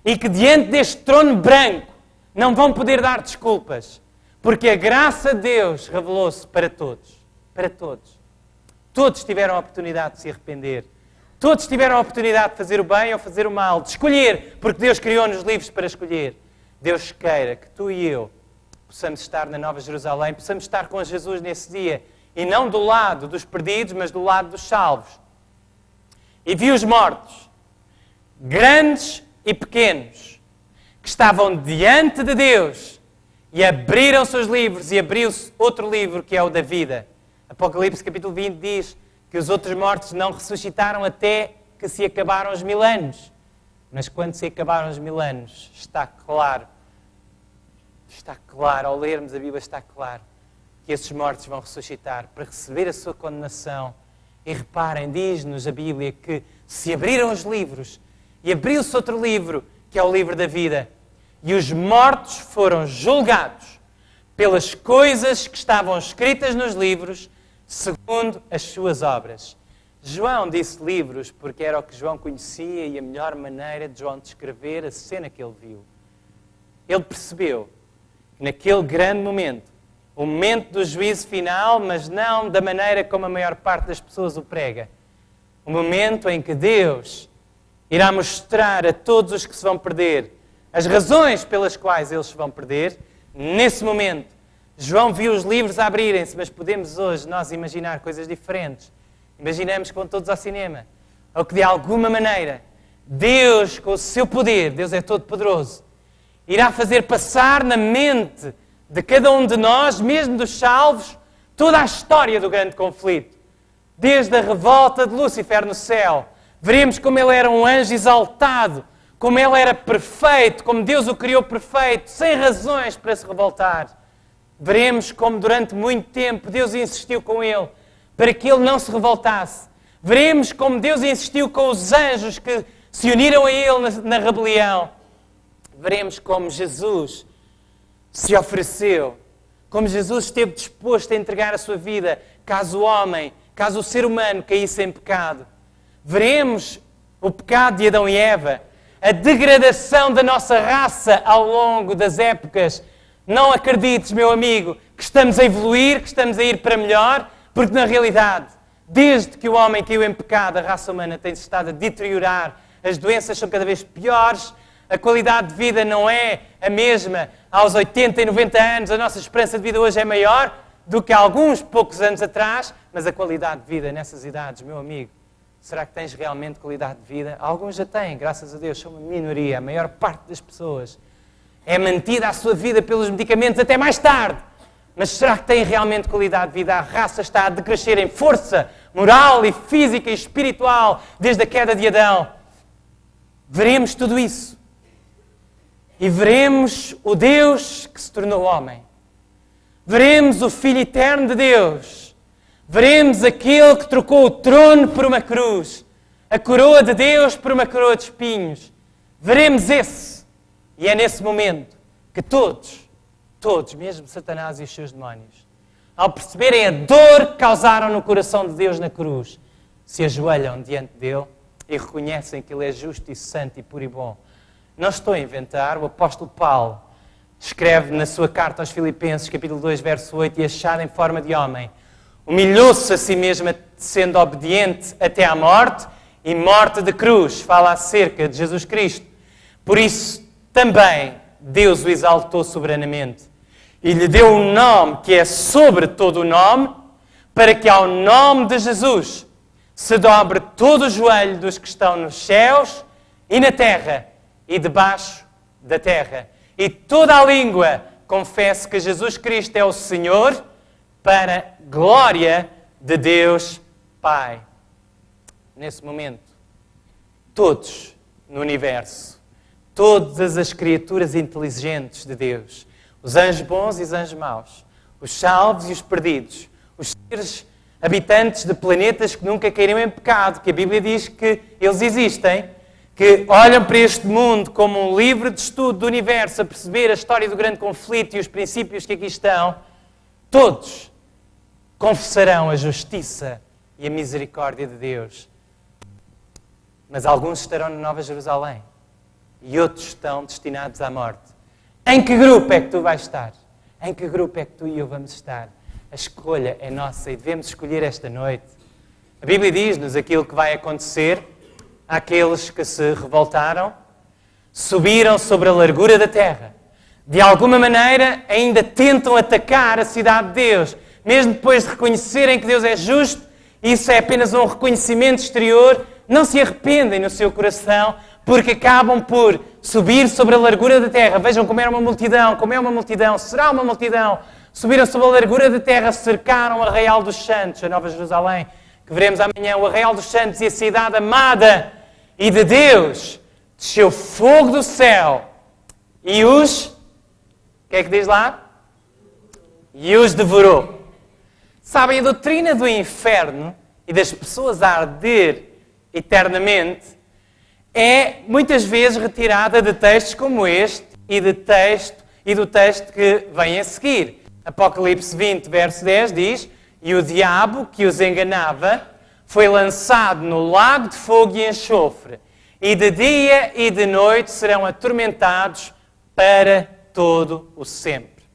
e que diante deste trono branco não vão poder dar desculpas, porque a graça de Deus revelou-se para todos. Para todos. Todos tiveram a oportunidade de se arrepender. Todos tiveram a oportunidade de fazer o bem ou fazer o mal, de escolher, porque Deus criou-nos livres para escolher. Deus queira que tu e eu possamos estar na Nova Jerusalém, possamos estar com Jesus nesse dia, e não do lado dos perdidos, mas do lado dos salvos. E vi os mortos, grandes e pequenos, que estavam diante de Deus, e abriram-se os livros, e abriu-se outro livro, que é o da vida. Apocalipse capítulo 20 diz que os outros mortos não ressuscitaram até que se acabaram os 1000 anos. Mas quando se acabaram os 1000 anos, está claro, ao lermos a Bíblia está claro, que esses mortos vão ressuscitar para receber a sua condenação. E reparem, diz-nos a Bíblia que se abriram os livros, e abriu-se outro livro, que é o livro da vida, e os mortos foram julgados pelas coisas que estavam escritas nos livros, segundo as suas obras. João disse livros porque era o que João conhecia e a melhor maneira de João descrever a cena que ele viu. Ele percebeu que naquele grande momento, o momento do juízo final, mas não da maneira como a maior parte das pessoas o prega, o momento em que Deus irá mostrar a todos os que se vão perder as razões pelas quais eles se vão perder, nesse momento, João viu os livros a abrirem-se, mas podemos hoje nós imaginar coisas diferentes. Imaginamos que vão todos ao cinema. Ou que de alguma maneira, Deus, com o seu poder, Deus é todo poderoso, irá fazer passar na mente de cada um de nós, mesmo dos salvos, toda a história do grande conflito. Desde a revolta de Lúcifer no céu, veremos como ele era um anjo exaltado, como ele era perfeito, como Deus o criou perfeito, sem razões para se revoltar. Veremos como durante muito tempo Deus insistiu com ele para que ele não se revoltasse. Veremos como Deus insistiu com os anjos que se uniram a ele na rebelião. Veremos como Jesus se ofereceu, como Jesus esteve disposto a entregar a sua vida caso o homem, caso o ser humano caísse em pecado. Veremos o pecado de Adão e Eva, a degradação da nossa raça ao longo das épocas. Não acredites, meu amigo, que estamos a evoluir, que estamos a ir para melhor, porque na realidade, desde que o homem caiu em pecado, a raça humana tem-se estado a deteriorar, as doenças são cada vez piores, a qualidade de vida não é a mesma aos 80 e 90 anos, a nossa esperança de vida hoje é maior do que há alguns poucos anos atrás, mas a qualidade de vida nessas idades, meu amigo, será que tens realmente qualidade de vida? Alguns já têm, graças a Deus, são uma minoria, a maior parte das pessoas é mantida a sua vida pelos medicamentos até mais tarde. Mas será que tem realmente qualidade de vida? A raça está a decrescer em força moral e física e espiritual desde a queda de Adão. Veremos tudo isso. E veremos o Deus que se tornou homem. Veremos o Filho eterno de Deus. Veremos aquele que trocou o trono por uma cruz. A coroa de Deus por uma coroa de espinhos. Veremos esse. E é nesse momento que todos, mesmo Satanás e os seus demónios, ao perceberem a dor que causaram no coração de Deus na cruz, se ajoelham diante dele e reconhecem que ele é justo e santo e puro e bom. Não estou a inventar, o apóstolo Paulo escreve na sua carta aos Filipenses, capítulo 2, verso 8, e achado em forma de homem, humilhou-se a si mesmo, sendo obediente até à morte, e morte de cruz, fala acerca de Jesus Cristo. Por isso, também Deus o exaltou soberanamente e lhe deu um nome que é sobre todo o nome, para que ao nome de Jesus se dobre todo o joelho dos que estão nos céus e na terra e debaixo da terra. E toda a língua confesse que Jesus Cristo é o Senhor, para glória de Deus Pai. Nesse momento, todos no universo, todas as criaturas inteligentes de Deus, os anjos bons e os anjos maus, os salvos e os perdidos, os seres habitantes de planetas que nunca caíram em pecado, que a Bíblia diz que eles existem, que olham para este mundo como um livro de estudo do universo, a perceber a história do grande conflito e os princípios que aqui estão, todos confessarão a justiça e a misericórdia de Deus. Mas alguns estarão na Nova Jerusalém e outros estão destinados à morte. Em que grupo é que tu vais estar? Em que grupo é que tu e eu vamos estar? A escolha é nossa e devemos escolher esta noite. A Bíblia diz-nos aquilo que vai acontecer àqueles que se revoltaram, subiram sobre a largura da terra, de alguma maneira, ainda tentam atacar a cidade de Deus. Mesmo depois de reconhecerem que Deus é justo, isso é apenas um reconhecimento exterior, não se arrependem no seu coração, porque acabam por subir sobre a largura da terra. Vejam como era uma multidão, será uma multidão. Subiram sobre a largura da terra, cercaram o Arraial dos Santos, a Nova Jerusalém, que veremos amanhã, o Arraial dos Santos e a cidade amada e de Deus. Desceu fogo do céu e os... O que é que diz lá? E os devorou. Sabem, a doutrina do inferno e das pessoas a arder eternamente é muitas vezes retirada de textos como este e do texto que vem a seguir. Apocalipse 20, verso 10 diz: e o diabo que os enganava foi lançado no lago de fogo e enxofre, e de dia e de noite serão atormentados para todo o sempre.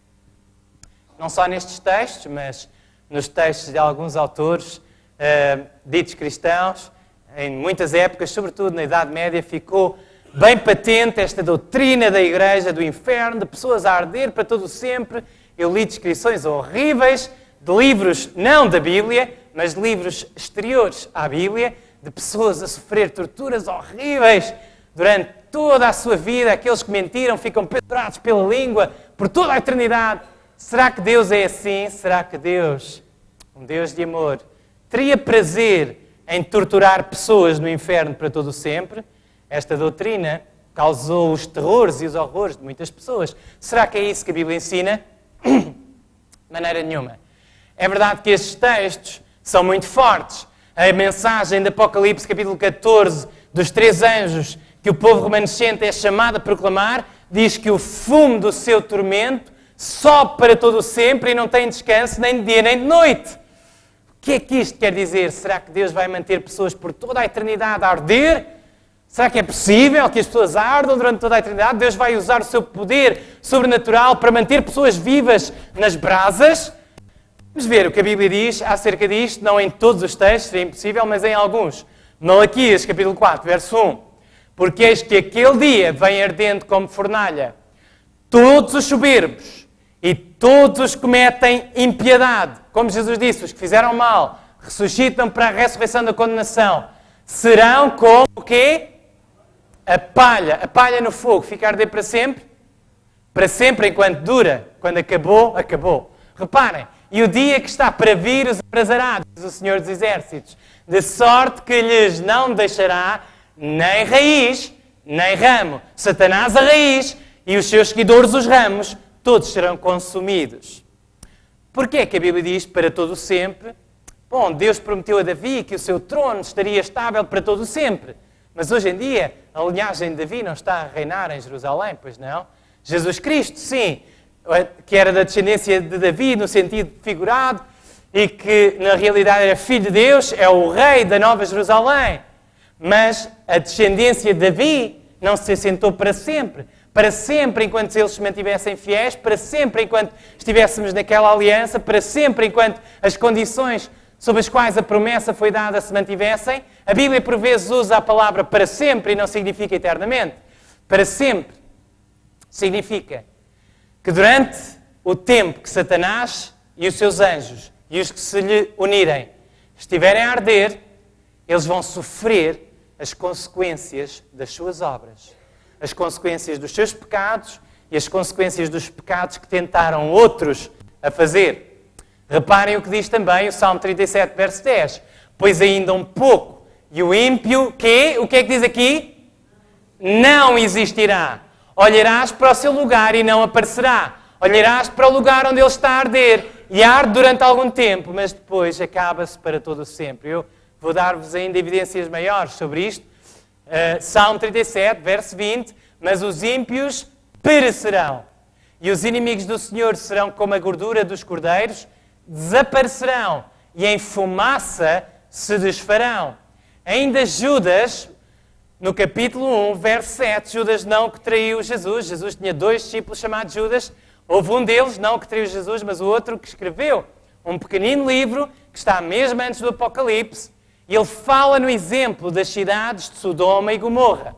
Não só nestes textos, mas nos textos de alguns autores ditos cristãos, em muitas épocas, sobretudo na Idade Média, ficou bem patente esta doutrina da Igreja do inferno, de pessoas a arder para todo o sempre. Eu li descrições horríveis de livros, não da Bíblia, mas de livros exteriores à Bíblia, de pessoas a sofrer torturas horríveis durante toda a sua vida. Aqueles que mentiram ficam pendurados pela língua por toda a eternidade. Será que Deus é assim? Será que Deus, um Deus de amor, teria prazer em torturar pessoas no inferno para todo o sempre? Esta doutrina causou os terrores e os horrores de muitas pessoas. Será que é isso que a Bíblia ensina? De maneira nenhuma. É verdade que estes textos são muito fortes. A mensagem de Apocalipse, capítulo 14, dos 3 anjos que o povo remanescente é chamado a proclamar, diz que o fumo do seu tormento sobe para todo o sempre e não tem descanso nem de dia nem de noite. O que é que isto quer dizer? Será que Deus vai manter pessoas por toda a eternidade a arder? Será que é possível que as pessoas ardam durante toda a eternidade? Deus vai usar o seu poder sobrenatural para manter pessoas vivas nas brasas? Vamos ver o que a Bíblia diz acerca disto, não em todos os textos, seria impossível, mas em alguns. Malaquias, capítulo 4, verso 1. Porque eis que aquele dia vem ardente como fornalha. Todos os soberbos e todos os que cometem impiedade, como Jesus disse, os que fizeram mal, ressuscitam para a ressurreição da condenação, serão como o quê? A palha no fogo, fica a arder para sempre? Para sempre enquanto dura. Quando acabou, acabou. Reparem, e o dia que está para vir os abrasará, diz o Senhor dos Exércitos, de sorte que lhes não deixará nem raiz, nem ramo. Satanás a raiz e os seus seguidores os ramos, todos serão consumidos. Porquê é que a Bíblia diz para todo o sempre? Bom, Deus prometeu a Davi que o seu trono estaria estável para todo o sempre. Mas hoje em dia, a linhagem de Davi não está a reinar em Jerusalém, pois não? Jesus Cristo, sim, que era da descendência de Davi no sentido figurado e que na realidade era filho de Deus, é o rei da Nova Jerusalém. Mas a descendência de Davi não se assentou para sempre enquanto eles se mantivessem fiéis, para sempre enquanto estivéssemos naquela aliança, para sempre enquanto as condições sob as quais a promessa foi dada se mantivessem. A Bíblia por vezes usa a palavra para sempre e não significa eternamente. Para sempre significa que durante o tempo que Satanás e os seus anjos e os que se lhe unirem estiverem a arder, eles vão sofrer as consequências das suas obras. As consequências dos seus pecados e as consequências dos pecados que tentaram outros a fazer. Reparem o que diz também o Salmo 37, verso 10. Pois ainda um pouco, e o ímpio, o que é que diz aqui? Não existirá. Olharás para o seu lugar e não aparecerá. Olharás para o lugar onde ele está a arder e arde durante algum tempo, mas depois acaba-se para todo o sempre. Eu vou dar-vos ainda evidências maiores sobre isto. Salmo 37, verso 20. Mas os ímpios perecerão. E os inimigos do Senhor serão como a gordura dos cordeiros, desaparecerão e em fumaça se desfarão. Ainda Judas, no capítulo 1, verso 7, Judas não que traiu Jesus. Jesus tinha 2 discípulos chamados Judas. Houve um deles, não que traiu Jesus, mas o outro que escreveu um pequenino livro que está mesmo antes do Apocalipse. E ele fala no exemplo das cidades de Sodoma e Gomorra.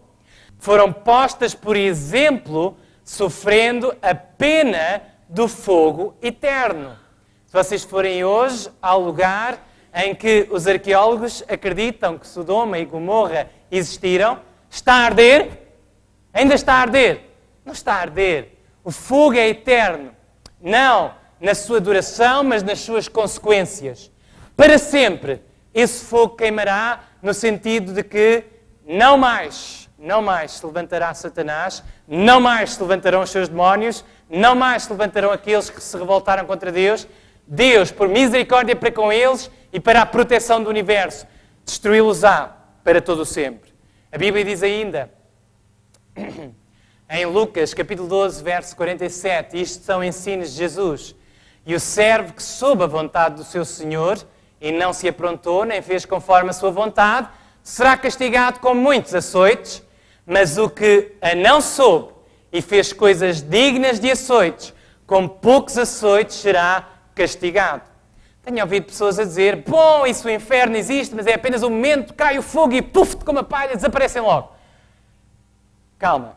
Foram postas por exemplo sofrendo a pena do fogo eterno. Se vocês forem hoje ao lugar em que os arqueólogos acreditam que Sodoma e Gomorra existiram, está a arder? Ainda está a arder? Não está a arder. O fogo é eterno. Não na sua duração, mas nas suas consequências. Para sempre, esse fogo queimará no sentido de que não mais se levantará Satanás, não mais se levantarão os seus demónios, não mais se levantarão aqueles que se revoltaram contra Deus. Deus, por misericórdia para com eles e para a proteção do universo, destruí-los-á para todo o sempre. A Bíblia diz ainda, em Lucas, capítulo 12, verso 47, isto são ensinos de Jesus. E o servo que soube a vontade do seu Senhor e não se aprontou, nem fez conforme a sua vontade, será castigado com muitos açoites, mas o que a não soube e fez coisas dignas de açoites, com poucos açoites será castigado. Tenho ouvido pessoas a dizer, bom, isso o inferno existe, mas é apenas um momento, cai o fogo e puf, como a palha, desaparecem logo. Calma.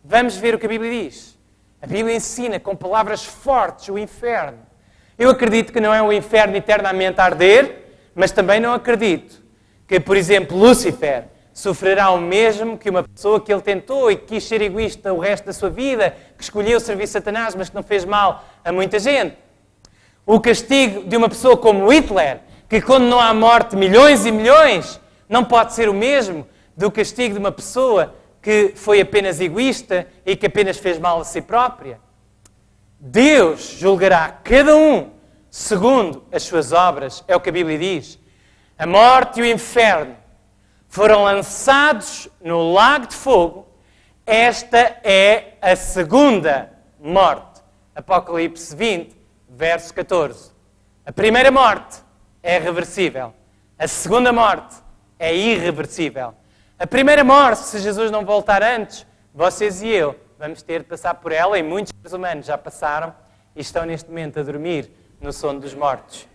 Vamos ver o que a Bíblia diz. A Bíblia ensina com palavras fortes o inferno. Eu acredito que não é o inferno eternamente a arder, mas também não acredito que, por exemplo, Lúcifer sofrerá o mesmo que uma pessoa que ele tentou e que quis ser egoísta o resto da sua vida, que escolheu servir Satanás, mas que não fez mal a muita gente. O castigo de uma pessoa como Hitler, que condenou à morte milhões e milhões, não pode ser o mesmo do castigo de uma pessoa que foi apenas egoísta e que apenas fez mal a si própria. Deus julgará cada um segundo as suas obras, é o que a Bíblia diz. A morte e o inferno foram lançados no lago de fogo. Esta é a segunda morte. Apocalipse 20, verso 14. A primeira morte é reversível. A segunda morte é irreversível. A primeira morte, se Jesus não voltar antes, vocês e eu vamos ter de passar por ela, e muitos seres humanos já passaram e estão neste momento a dormir no sono dos mortos.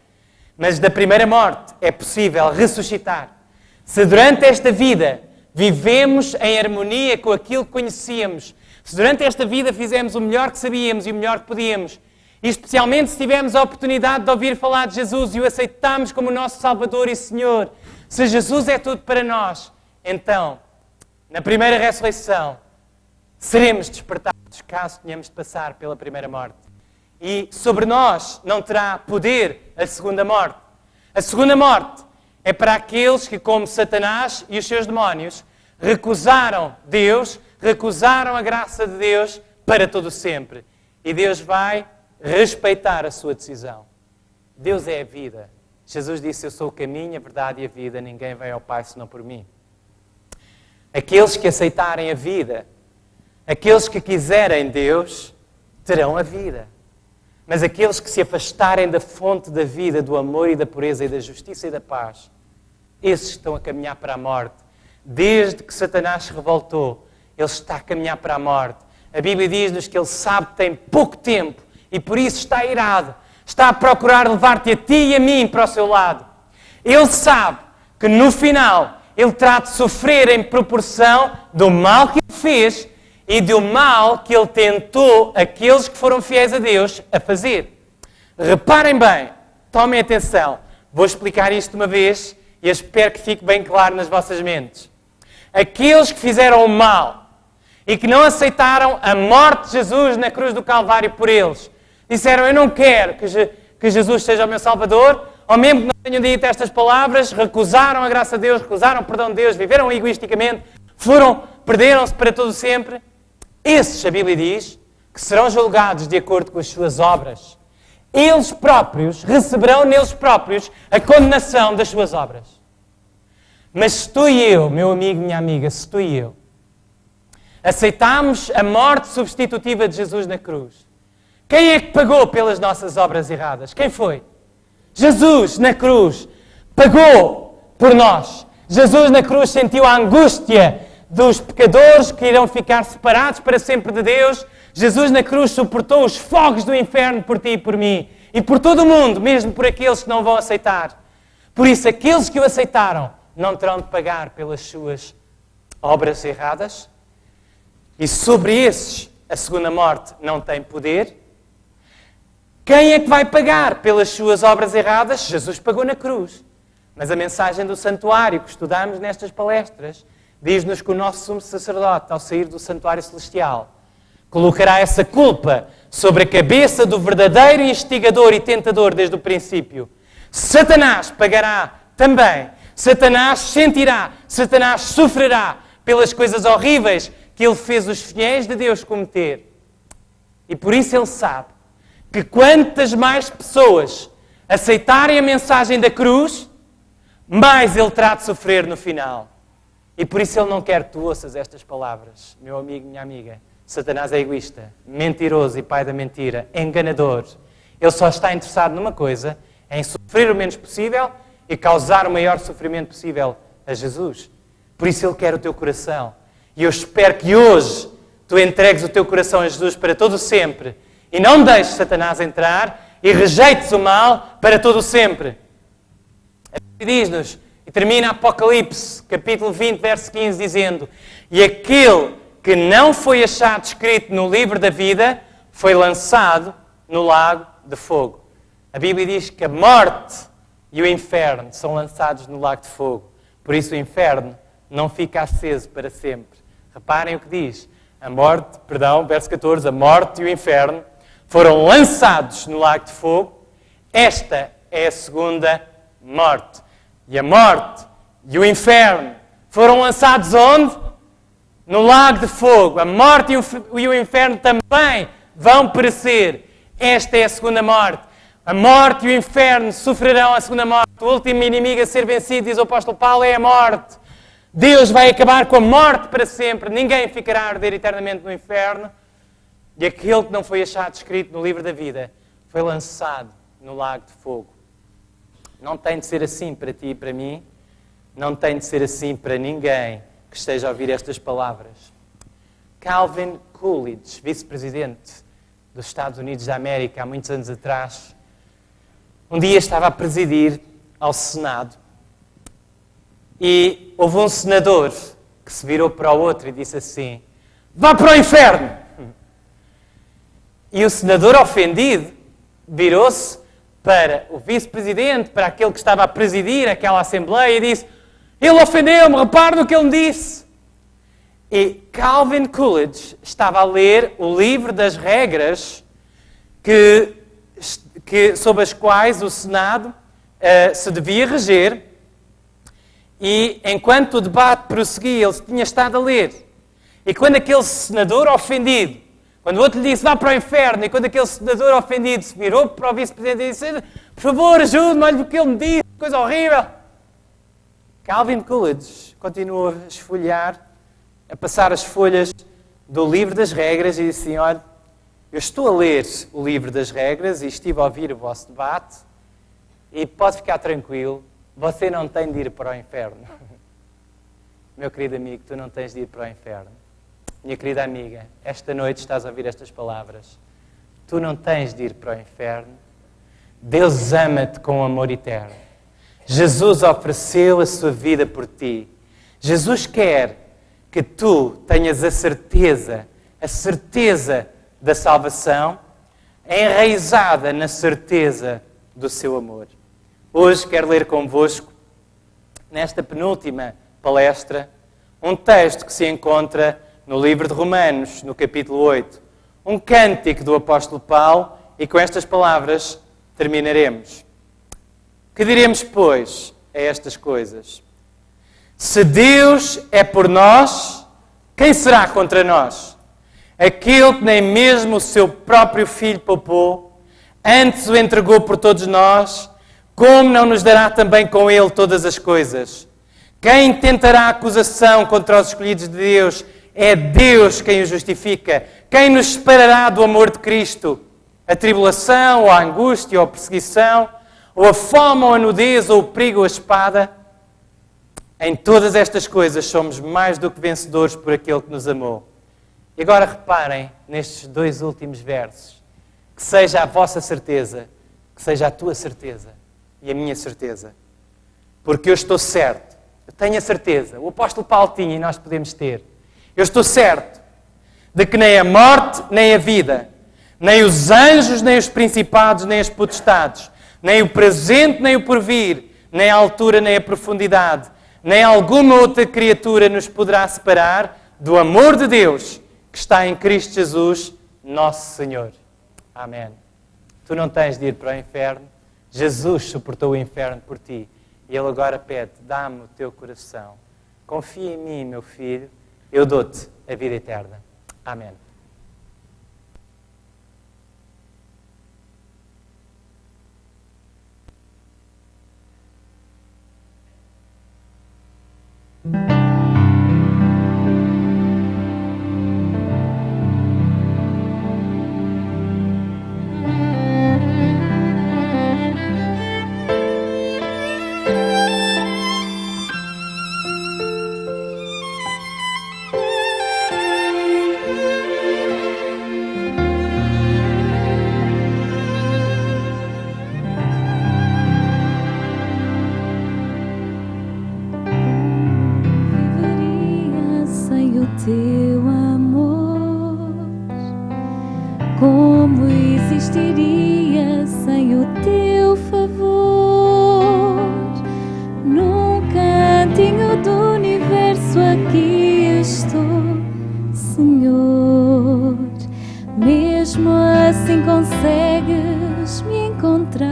Mas da primeira morte é possível ressuscitar. Se durante esta vida vivemos em harmonia com aquilo que conhecíamos, se durante esta vida fizemos o melhor que sabíamos e o melhor que podíamos, e especialmente se tivermos a oportunidade de ouvir falar de Jesus e o aceitamos como nosso Salvador e Senhor, se Jesus é tudo para nós, então, na primeira ressurreição, seremos despertados caso tenhamos de passar pela primeira morte. E sobre nós não terá poder a segunda morte. A segunda morte é para aqueles que, como Satanás e os seus demónios, recusaram Deus, recusaram a graça de Deus para todo sempre. E Deus vai respeitar a sua decisão. Deus é a vida. Jesus disse, eu sou o caminho, a verdade e a vida, ninguém vai ao Pai senão por mim. Aqueles que aceitarem a vida, aqueles que quiserem Deus, terão a vida. Mas aqueles que se afastarem da fonte da vida, do amor e da pureza e da justiça e da paz, esses estão a caminhar para a morte. Desde que Satanás se revoltou, ele está a caminhar para a morte. A Bíblia diz-nos que ele sabe que tem pouco tempo e por isso está irado. Está a procurar levar-te a ti e a mim para o seu lado. Ele sabe que no final ele terá de sofrer em proporção do mal que ele fez e do mal que ele tentou aqueles que foram fiéis a Deus a fazer. Reparem bem, tomem atenção. Vou explicar isto uma vez e espero que fique bem claro nas vossas mentes. Aqueles que fizeram o mal e que não aceitaram a morte de Jesus na cruz do Calvário por eles, disseram, eu não quero que Jesus seja o meu Salvador, ou mesmo que não tenham dito estas palavras, recusaram a graça de Deus, recusaram o perdão de Deus, viveram egoisticamente, perderam-se para todo sempre. Esses, a Bíblia diz, que serão julgados de acordo com as suas obras. Eles próprios receberão neles próprios a condenação das suas obras. Mas se tu e eu, meu amigo, minha amiga, se tu e eu, aceitamos a morte substitutiva de Jesus na cruz, quem é que pagou pelas nossas obras erradas? Quem foi? Jesus, na cruz, pagou por nós. Jesus, na cruz, sentiu a angústia dos pecadores que irão ficar separados para sempre de Deus. Jesus, na cruz, suportou os fogos do inferno por ti e por mim. E por todo o mundo, mesmo por aqueles que não vão aceitar. Por isso, aqueles que o aceitaram não terão de pagar pelas suas obras erradas. E sobre esses a segunda morte não tem poder. Quem é que vai pagar pelas suas obras erradas? Jesus pagou na cruz. Mas a mensagem do santuário que estudamos nestas palestras diz-nos que o nosso sumo sacerdote, ao sair do santuário celestial, colocará essa culpa sobre a cabeça do verdadeiro instigador e tentador desde o princípio. Satanás pagará também. Satanás sentirá. Satanás sofrerá pelas coisas horríveis que ele fez os fiéis de Deus cometer. E por isso ele sabe que quantas mais pessoas aceitarem a mensagem da cruz, mais ele terá de sofrer no final. E por isso ele não quer que tu ouças estas palavras. Meu amigo, minha amiga, Satanás é egoísta, mentiroso e pai da mentira, enganador. Ele só está interessado numa coisa, em sofrer o menos possível e causar o maior sofrimento possível a Jesus. Por isso ele quer o teu coração. E eu espero que hoje tu entregues o teu coração a Jesus para todo sempre e não deixes Satanás entrar e rejeites o mal para todo sempre. A Bíblia diz-nos, e termina Apocalipse, capítulo 20, verso 15, dizendo: e aquele que não foi achado escrito no livro da vida foi lançado no lago de fogo. A Bíblia diz que a morte e o inferno são lançados no lago de fogo. Por isso o inferno não fica aceso para sempre. Reparem o que diz. Verso 14, a morte e o inferno foram lançados no lago de fogo. Esta é a segunda morte. E a morte e o inferno foram lançados onde? No lago de fogo. A morte e o inferno também vão perecer. Esta é a segunda morte. A morte e o inferno sofrerão a segunda morte. O último inimigo a ser vencido, diz o apóstolo Paulo, é a morte. Deus vai acabar com a morte para sempre. Ninguém ficará a arder eternamente no inferno. E aquele que não foi achado escrito no livro da vida foi lançado no lago de fogo. Não tem de ser assim para ti e para mim. Não tem de ser assim para ninguém que esteja a ouvir estas palavras. Calvin Coolidge, vice-presidente dos Estados Unidos da América, há muitos anos atrás, um dia estava a presidir ao Senado e houve um senador que se virou para o outro e disse assim: vá para o inferno! E o senador ofendido virou-se para o vice-presidente, para aquele que estava a presidir aquela Assembleia e disse: ele ofendeu-me, repare no que ele me disse. E Calvin Coolidge estava a ler o livro das regras sob as quais o Senado se devia reger. E enquanto o debate prosseguia, ele tinha estado a ler. E quando aquele senador ofendido, quando o outro lhe disse, vá para o inferno, e quando aquele senador ofendido se virou para o vice-presidente e disse, por favor, ajude-me, olha o que ele me disse, coisa horrível. Calvin Coolidge continuou a esfolhar, a passar as folhas do livro das regras e disse assim, olha, eu estou a ler o livro das regras e estive a ouvir o vosso debate e pode ficar tranquilo, você não tem de ir para o inferno. Meu querido amigo, tu não tens de ir para o inferno. Minha querida amiga, esta noite estás a ouvir estas palavras. Tu não tens de ir para o inferno. Deus ama-te com amor eterno. Jesus ofereceu a sua vida por ti. Jesus quer que tu tenhas a certeza da salvação, enraizada na certeza do seu amor. Hoje quero ler convosco, nesta penúltima palestra, um texto que se encontra no livro de Romanos, no capítulo 8. Um cântico do apóstolo Paulo, e com estas palavras terminaremos. Que diremos, pois, a estas coisas? Se Deus é por nós, quem será contra nós? Aquele que nem mesmo o seu próprio Filho poupou, antes o entregou por todos nós, como não nos dará também com ele todas as coisas? Quem tentará acusação contra os escolhidos de Deus? É Deus quem o justifica. Quem nos separará do amor de Cristo? A tribulação, ou a angústia, ou a perseguição, ou a fome, ou a nudez, ou o perigo, ou a espada? Em todas estas coisas somos mais do que vencedores por aquele que nos amou. E agora reparem nestes dois últimos versos. Que seja a vossa certeza, que seja a tua certeza e a minha certeza. Porque eu estou certo, eu tenho a certeza, o apóstolo Paulo tinha e nós podemos ter. Eu estou certo de que nem a morte, nem a vida, nem os anjos, nem os principados, nem as potestades, nem o presente, nem o porvir, nem a altura, nem a profundidade, nem alguma outra criatura nos poderá separar do amor de Deus que está em Cristo Jesus, nosso Senhor. Amém. Tu não tens de ir para o inferno. Jesus suportou o inferno por ti. E Ele agora pede, dá-me o teu coração. Confia em mim, meu filho. Eu dou-te a vida eterna. Amém. Teu amor, como existiria sem o teu favor? Num cantinho do universo aqui estou, Senhor. Mesmo assim consegues me encontrar.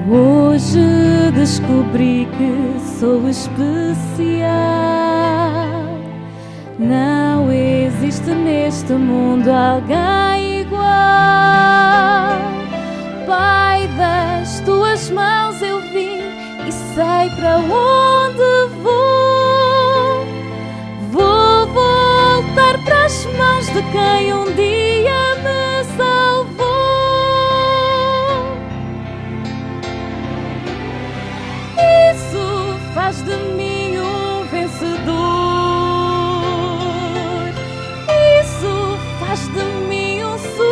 Hoje descobri que sou especial. Não existe neste mundo alguém igual. Pai, das tuas mãos eu vim e sei para onde vou. Vou voltar para as mãos de quem um dia me salvou. Isso faz de mim um vencedor. Isso faz de mim um sonhador.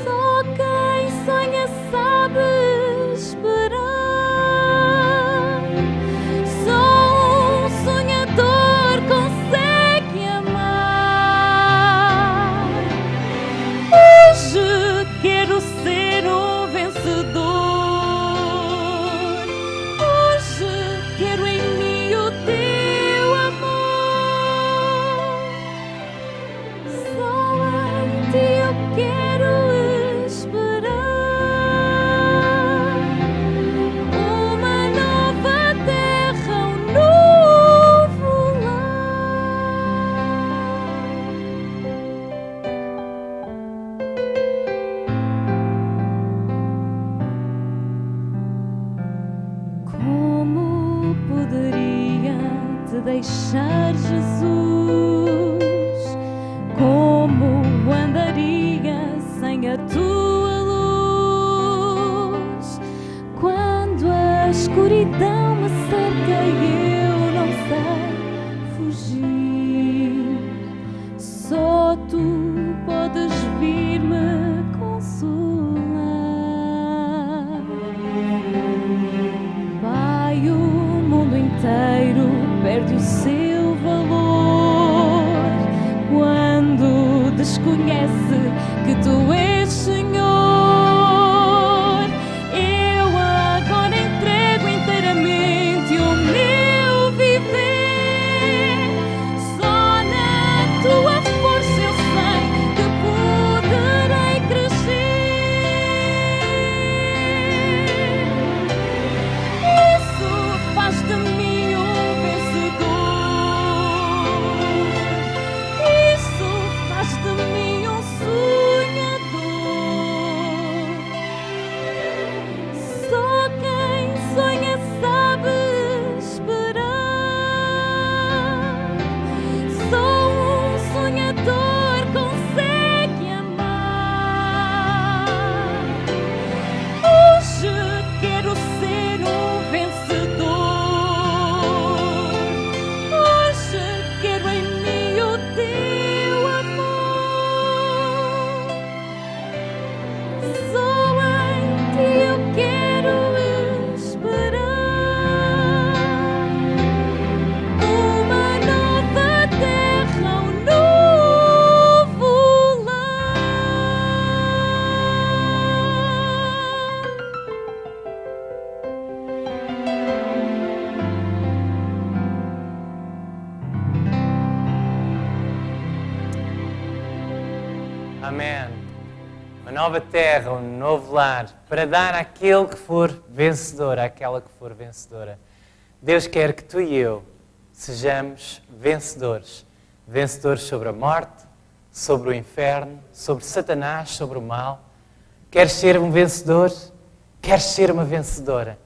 Só quem sonha sabe esperar. Só um sonhador consegue amar. Hoje quero ser um vencedor. Quero em mim o teu amor. Só em ti eu quero esperar. Uma nova terra, um novo lar. Como poderia te deixar, Jesus? Como andaria sem a tua luz? Quando a escuridão me cerca e eu não sei fugir, só tu podes vir me consolar. Pai, o mundo inteiro perde o seu valor quando desconhece que tu és Senhor. Eu agora entrego inteiramente o meu viver. Só na tua força eu sei que poderei crescer. Isso faz de mim um vencedor. Isso faz de mim um sonhador. Amém. Uma nova terra, um novo lar, para dar àquele que for vencedor, àquela que for vencedora. Deus quer que tu e eu sejamos vencedores. Vencedores sobre a morte, sobre o inferno, sobre Satanás, sobre o mal. Queres ser um vencedor? Queres ser uma vencedora?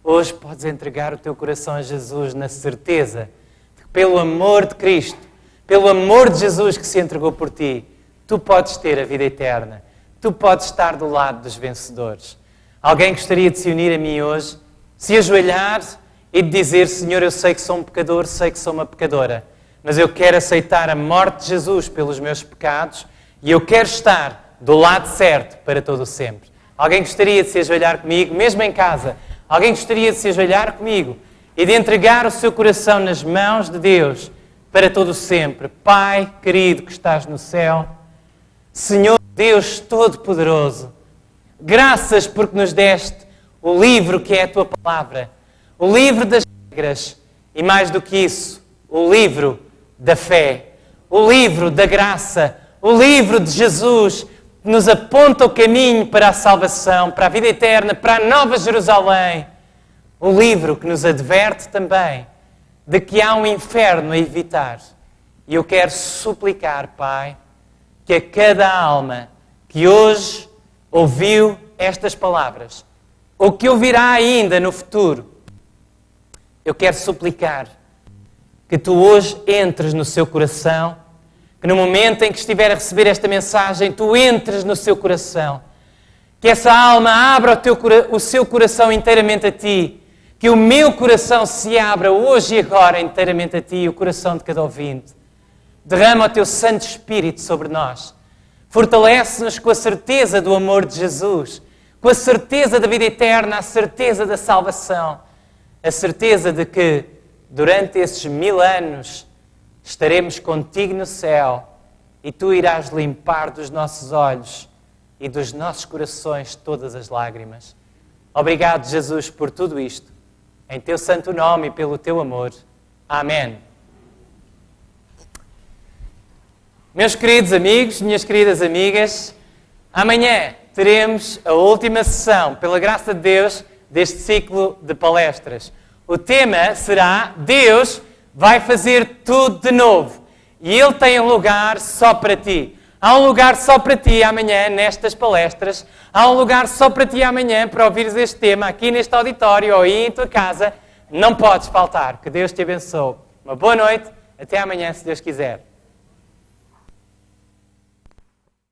Hoje podes entregar o teu coração a Jesus na certeza de que pelo amor de Cristo, pelo amor de Jesus que se entregou por ti, tu podes ter a vida eterna. Tu podes estar do lado dos vencedores. Alguém gostaria de se unir a mim hoje, se ajoelhar e de dizer: Senhor, eu sei que sou um pecador, sei que sou uma pecadora, mas eu quero aceitar a morte de Jesus pelos meus pecados e eu quero estar do lado certo para todo o sempre. Alguém gostaria de se ajoelhar comigo, mesmo em casa? Alguém gostaria de se ajoelhar comigo e de entregar o seu coração nas mãos de Deus para todo o sempre? Pai querido que estás no céu, Senhor Deus Todo-Poderoso, graças porque nos deste o livro que é a Tua Palavra, o livro das regras e, mais do que isso, o livro da fé, o livro da graça, o livro de Jesus que nos aponta o caminho para a salvação, para a vida eterna, para a Nova Jerusalém. O livro que nos adverte também de que há um inferno a evitar. E eu quero suplicar, Pai, que a cada alma que hoje ouviu estas palavras, ou que ouvirá ainda no futuro, eu quero suplicar que Tu hoje entres no seu coração, que no momento em que estiver a receber esta mensagem, Tu entres no seu coração, que essa alma abra o seu coração inteiramente a Ti, que o meu coração se abra hoje e agora inteiramente a Ti e o coração de cada ouvinte. Derrama o Teu Santo Espírito sobre nós. Fortalece-nos com a certeza do amor de Jesus, com a certeza da vida eterna, a certeza da salvação, a certeza de que durante esses 1000 anos estaremos contigo no céu e Tu irás limpar dos nossos olhos e dos nossos corações todas as lágrimas. Obrigado, Jesus, por tudo isto. Em Teu santo nome e pelo Teu amor. Amém. Meus queridos amigos, minhas queridas amigas, amanhã teremos a última sessão, pela graça de Deus, deste ciclo de palestras. O tema será: Deus vai fazer tudo de novo. E Ele tem um lugar só para ti. Há um lugar só para ti amanhã nestas palestras. Há um lugar só para ti amanhã para ouvires este tema aqui neste auditório ou aí em tua casa. Não podes faltar. Que Deus te abençoe. Uma boa noite. Até amanhã, se Deus quiser.